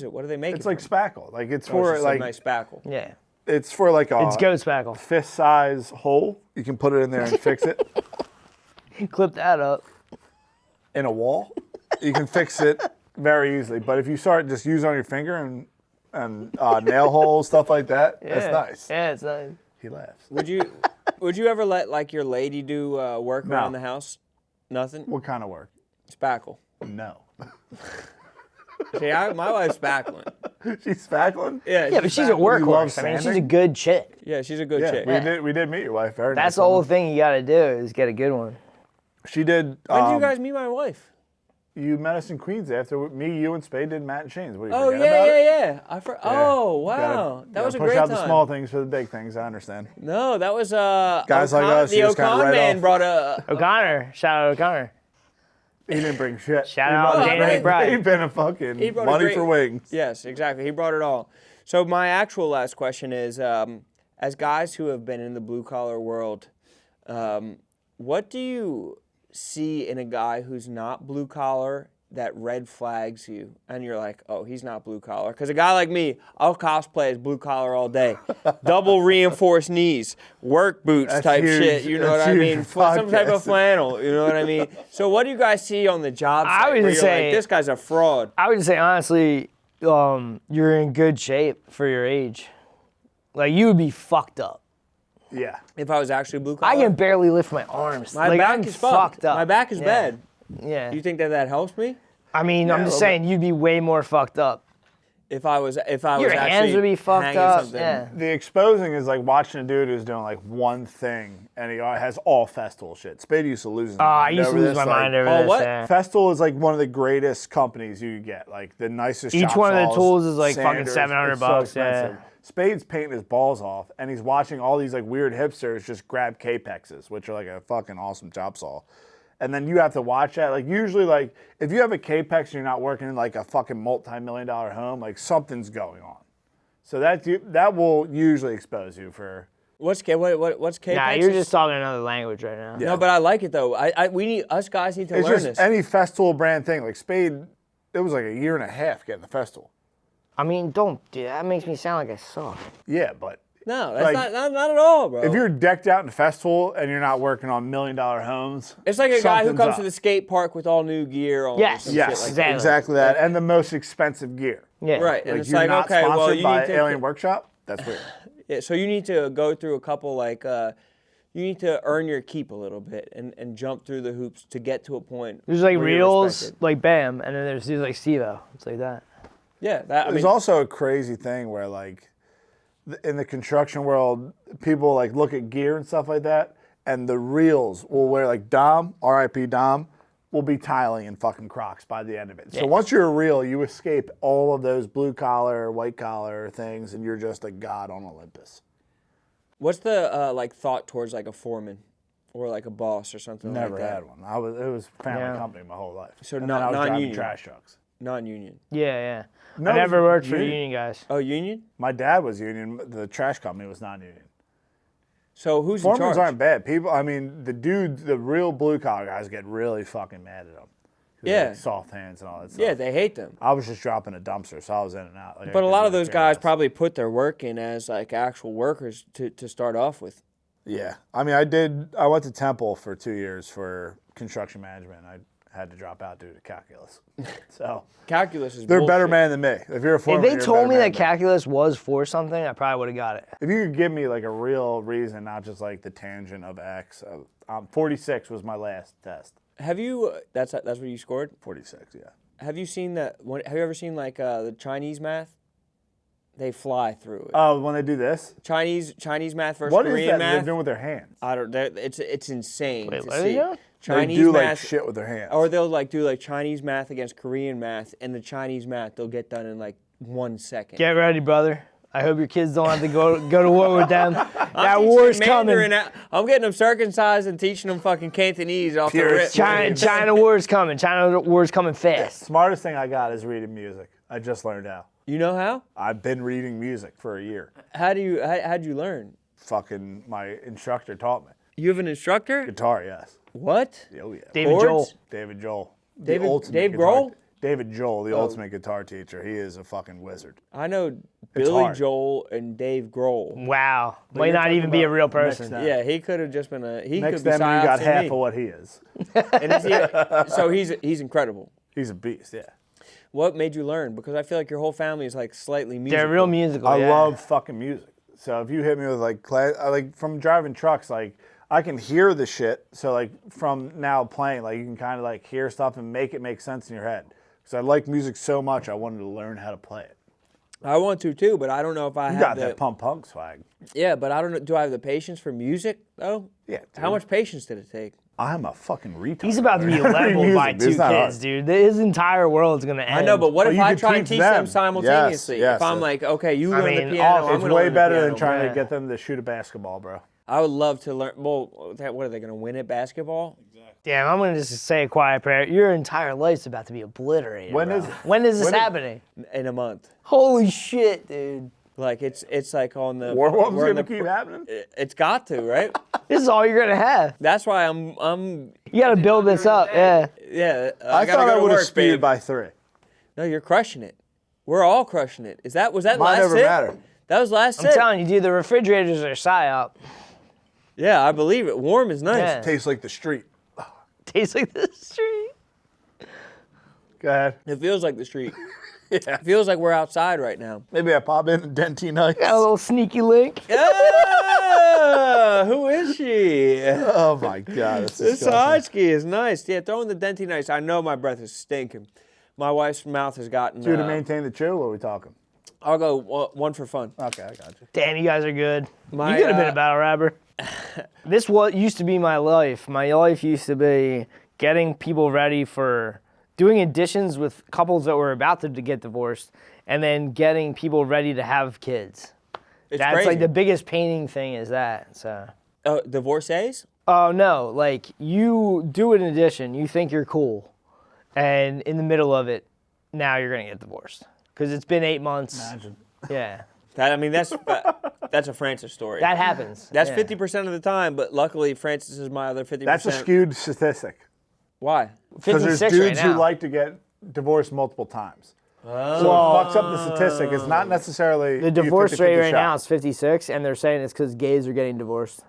it? What do they make? It's it like from? spackle. Like it's Oh, for it's just like a nice spackle. Yeah. it's for like a It's goat spackle. fist size hole. You can put it in there and fix it Clip that up. in a wall. You can fix it very easily. But if you start just use on your finger and nail holes, stuff like that, that's Yeah. nice. Yeah, it's nice. He laughs. Would you ever let like your lady do work No. around the house? Nothing. What kind of work? Spackle. No. See, my wife's spackling. She's spackling? Yeah. Yeah, but she's a You love workhorse. I mean, she's a sanding? good chick. Yeah, she's a good Yeah, chick. we did meet your wife. Very That's nice the whole woman. thing you got to do is get a good one. She did. When did you guys meet my wife? You met us in Queens after me, you, and Spade did Matt and Shane's. What do you Oh forget about it? yeah. Oh wow, that was a push great out time. the small things for the big things. I understand. No, that was Guys like us, The you just kinda O'Con write man off. brought a. O'Connor. Shout out O'Connor. He didn't bring shit. Shout He out brought- Danny McBride. He been a fucking He brought a money great- for wings. Yes, exactly. He brought it all. So my actual last question is, as guys who have been in the blue collar world, what do you see in a guy who's not blue collar that red flags you, and you're like, oh, he's not blue collar? Because a guy like me, I'll cosplay as blue collar all day, double reinforced knees, work boots That's type huge. shit. You know what That's I huge mean? for Some type of podcasting. flannel. You know what I mean? So what do you guys see on the job site? I would where just you're say- like, this guy's a fraud. I would say honestly, you're in good shape for your age. Like you would be fucked up. Yeah. If I was actually blue collar, I can barely lift my arms. My like back I'm is fucked. fucked up. My back is Yeah. bad. Yeah. You think that helps me? I mean, I'm Yeah, just a little saying you'd be way more fucked up. If I was Your actually hands would be fucked hanging up. something. Yeah. The exposing is like watching a dude who's doing like one thing and he has all festival shit. Spade used to lose his Oh, I mind used to over lose this, my like, mind over Oh, this. what? Yeah. Festool is like one of the greatest companies you could get. Like the nicest. Each chop one of the saws, tools is like fucking sanders. $700 It's so bucks, yeah. expensive. Spade's painting his balls off, and he's watching all these like weird hipsters just grab Capexes, which are like a fucking awesome chop saw. And then you have to watch that. Like usually, like if you have a Capex and you're not working in like a fucking multi-million-dollar home, like something's going on. So that will usually expose you for. What's K-Pex? Nah, you're just talking another language right now. Yeah. No, but I like it though. Us guys need to It's learn just this. any Festool brand thing. Like Spade, it was like a year and a half getting the Festool. I mean, don't do that. That makes me sound like I suck. Yeah, but No, that's like, not at all, bro. if you're decked out in Festool and you're not working on $1 million homes, it's like a guy who something's comes up. to the skate park with all new gear on. Yes. or some Yes, shit like that. exactly that, and the most expensive gear. Yeah. Right, and Like it's you're like, not okay, well, sponsored you by need to. Alien Workshop. That's weird. Yeah, so you need to go through a couple like. You need to earn your keep a little bit and jump through the hoops to get to a point. There's like where you're reels, respected. like Bam, and then there's dudes like Steve-O. It's like that. Yeah, that, I There's mean, also a crazy thing where like in the construction world, people like look at gear and stuff like that, and the reels will wear like Dom, R.I.P. Dom, will be tiling in fucking Crocs by the end of it. So once you're a reel, you escape all of those blue collar, white collar things, and you're just a god on Olympus. what's the like thought towards like a foreman or like a boss or something Never like that? had one. It was family Yeah. company my whole life. So and not- then I was driving non-union. trash trucks. Non-union. Yeah, yeah. No, I never worked for the union. union guys. Oh, union. My dad was union. The trash company was non-union. So who's in Foremans charge? aren't bad. People, I mean, the real blue collar guys get really fucking mad at them. Yeah. Like soft hands and all that stuff. Yeah, they hate them. I was just dropping a dumpster, so I was in and out. Like, I But a could lot do of the those care guys less. probably put their work in as like actual workers to start off with. Yeah. I mean, I went to Temple for 2 years for construction management. I had to drop out due to calculus. So Calculus is they're better bullshit. man than me. If you're a If foreman, they you're a told better me man that than me. calculus was for something, I probably would have got it. If you could give me like a real reason, not just like the tangent of X. 46 was my last test. Have you? That's what you scored. 46, yeah. Have you seen that? Have you ever seen like the Chinese math? They fly through it. Oh, when they do this? Chinese math versus What is Korean that math. they're doing with their hands? I don't. It's insane Wait, to what are they see. doing? Chinese they do math, like shit with their hands. or they'll like do like Chinese math against Korean math, and the Chinese math they'll get done in like 1 second. Get ready, brother. I hope your kids don't have to go to war with them. That I'm war's teaching them Mandarin coming. out- I'm getting them circumcised and teaching them fucking Cantonese off Pure the rip. China war's coming. China war's coming fast. Smartest thing I got is reading music. I just learned how. You know how? I've been reading music for a year. How'd you learn? Fucking my instructor taught me. You have an instructor? Guitar, yes. What? Oh, yeah. David Chords? Joel. David Joel. The David- ultimate Dave guitar- Grohl? David Joel, the Oh. ultimate guitar teacher. He is a fucking wizard. I know Billy hard. Joel and Dave Grohl. Wow. Might you're not talking even be a about real next person. time. Yeah, he could have just been he Next could be to him, you got psyopsing half me. of what he is. And is he, so he's incredible. He's a beast, yeah. What made you learn? Because I feel like your whole family is like slightly musical. They're real musical. I yeah. love fucking music. So if you hit me with like class, like from driving trucks, like I can hear the shit. So like from now playing, like you can kind of like hear stuff and make it make sense in your head. Because I like music so much, I wanted to learn how to play it. I want to too, but I don't know if I You have got the that punk swag. Yeah, but I don't know. Do I have the patience for music though? Yeah. How much patience did it take? I'm a fucking retard. He's about to be leveled by two kids, dude. His entire world's gonna end. I know, but what if you I could try and teach teach them them. simultaneously? Yes, if I'm like, okay, you I learn mean, the piano, I'm It's gonna way learn better the than piano. trying Yeah. to get them to shoot a basketball, bro. I would love to learn. Well, what are they gonna win at basketball? Damn, I'm gonna just say a quiet prayer. Your entire life's about to be obliterated. When bro. is it? When is this When is- happening? In a month. Holy shit, dude. Like it's like on the. Warm-up's we're in gonna the- keep happening? It's got to, right? This is all you're gonna have. That's why I'm. You gotta build this up, yeah. Yeah. I gotta thought go I to would have work, speed babe. by 3. No, you're crushing it. We're all crushing it. Was that Mine last never sip? mattered. That was last I'm sip. telling you, dude, the refrigerators are psyop. Yeah, I believe it. Warm is nice. Yeah. Tastes like the street. Tastes like the street. Go ahead. It feels like the street. It feels like we're outside right now. Maybe I pop in and Dentine Nights. Got a little sneaky link. Ah, who is she? Oh my God, that's This disgusting. Hotchkiss is nice. Yeah, throw in the Dentine Nice. I know my breath is stinking. My wife's mouth has gotten. 2 to maintain the chew, what are we talking? I'll go one for fun. Okay, I got you. Damn, you guys are good. My, You could have been a battle rapper. This what used to be my life. My life used to be getting people ready for doing additions with couples that were about to get divorced, and then getting people ready to have kids. It's That's crazy. like the biggest painting thing is that. So. Divorcees? Oh no, like you do an addition, you think you're cool, and in the middle of it, now you're gonna get divorced because it's been 8 months. Imagine. Yeah, That's a Francis story. that happens. That's yeah. 50% of the time, but luckily Francis is my other 50%. That's a skewed statistic. Why? Because there's 56 dudes right who now. like to get divorced multiple times. So it fucks up the statistic. It's not necessarily The divorce rate 50-50 right now shot. is 56, and they're saying it's because gays are getting divorced.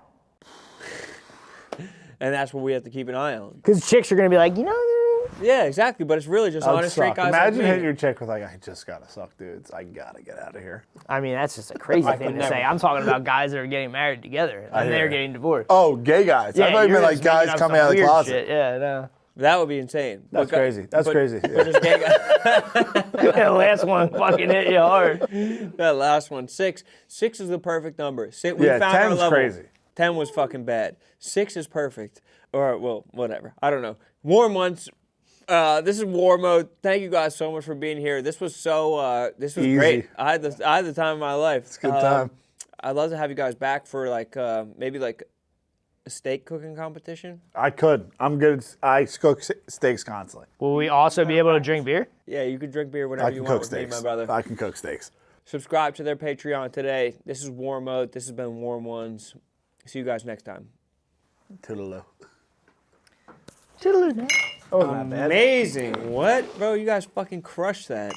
And that's what we have to keep an eye on. Because chicks are gonna be like, you know, Yeah, exactly. But it's really just That would honest straight suck. guys. Imagine like me. hitting your chick with like, I just gotta suck dudes. I gotta get out of here. I mean that's just a crazy thing to never. say. I'm talking about guys that are getting married together and hear they're you. getting divorced. Oh, gay guys. I thought you you're meant like just making guys up coming some out of the weird closet. shit. Yeah, no. That would be insane. That's crazy. That's crazy. But Yeah. just gay guys. That last one fucking hit you hard. That last one, 6. 6 is the perfect number. We Yeah, found our 10's level. crazy. 10 was fucking bad. 6 is perfect. Or, well, whatever. I don't know. Warm ones. This is War Mode. Thank you guys so much for being here. This was this was Easy. great. I had the time of my life. It's a good time. I'd love to have you guys back for like maybe like a steak cooking competition. I could. I'm good. I cook steaks constantly. Will we also be able to drink beer? Yeah, you can drink beer whenever I you can want cook with me, steaks. my brother. I can cook steaks. Subscribe to their Patreon today. This is War Mode. This has been Warm Ones. See you guys next time. Toodaloo. Toodaloo. Amazing. What? Bro, you guys fucking crushed that.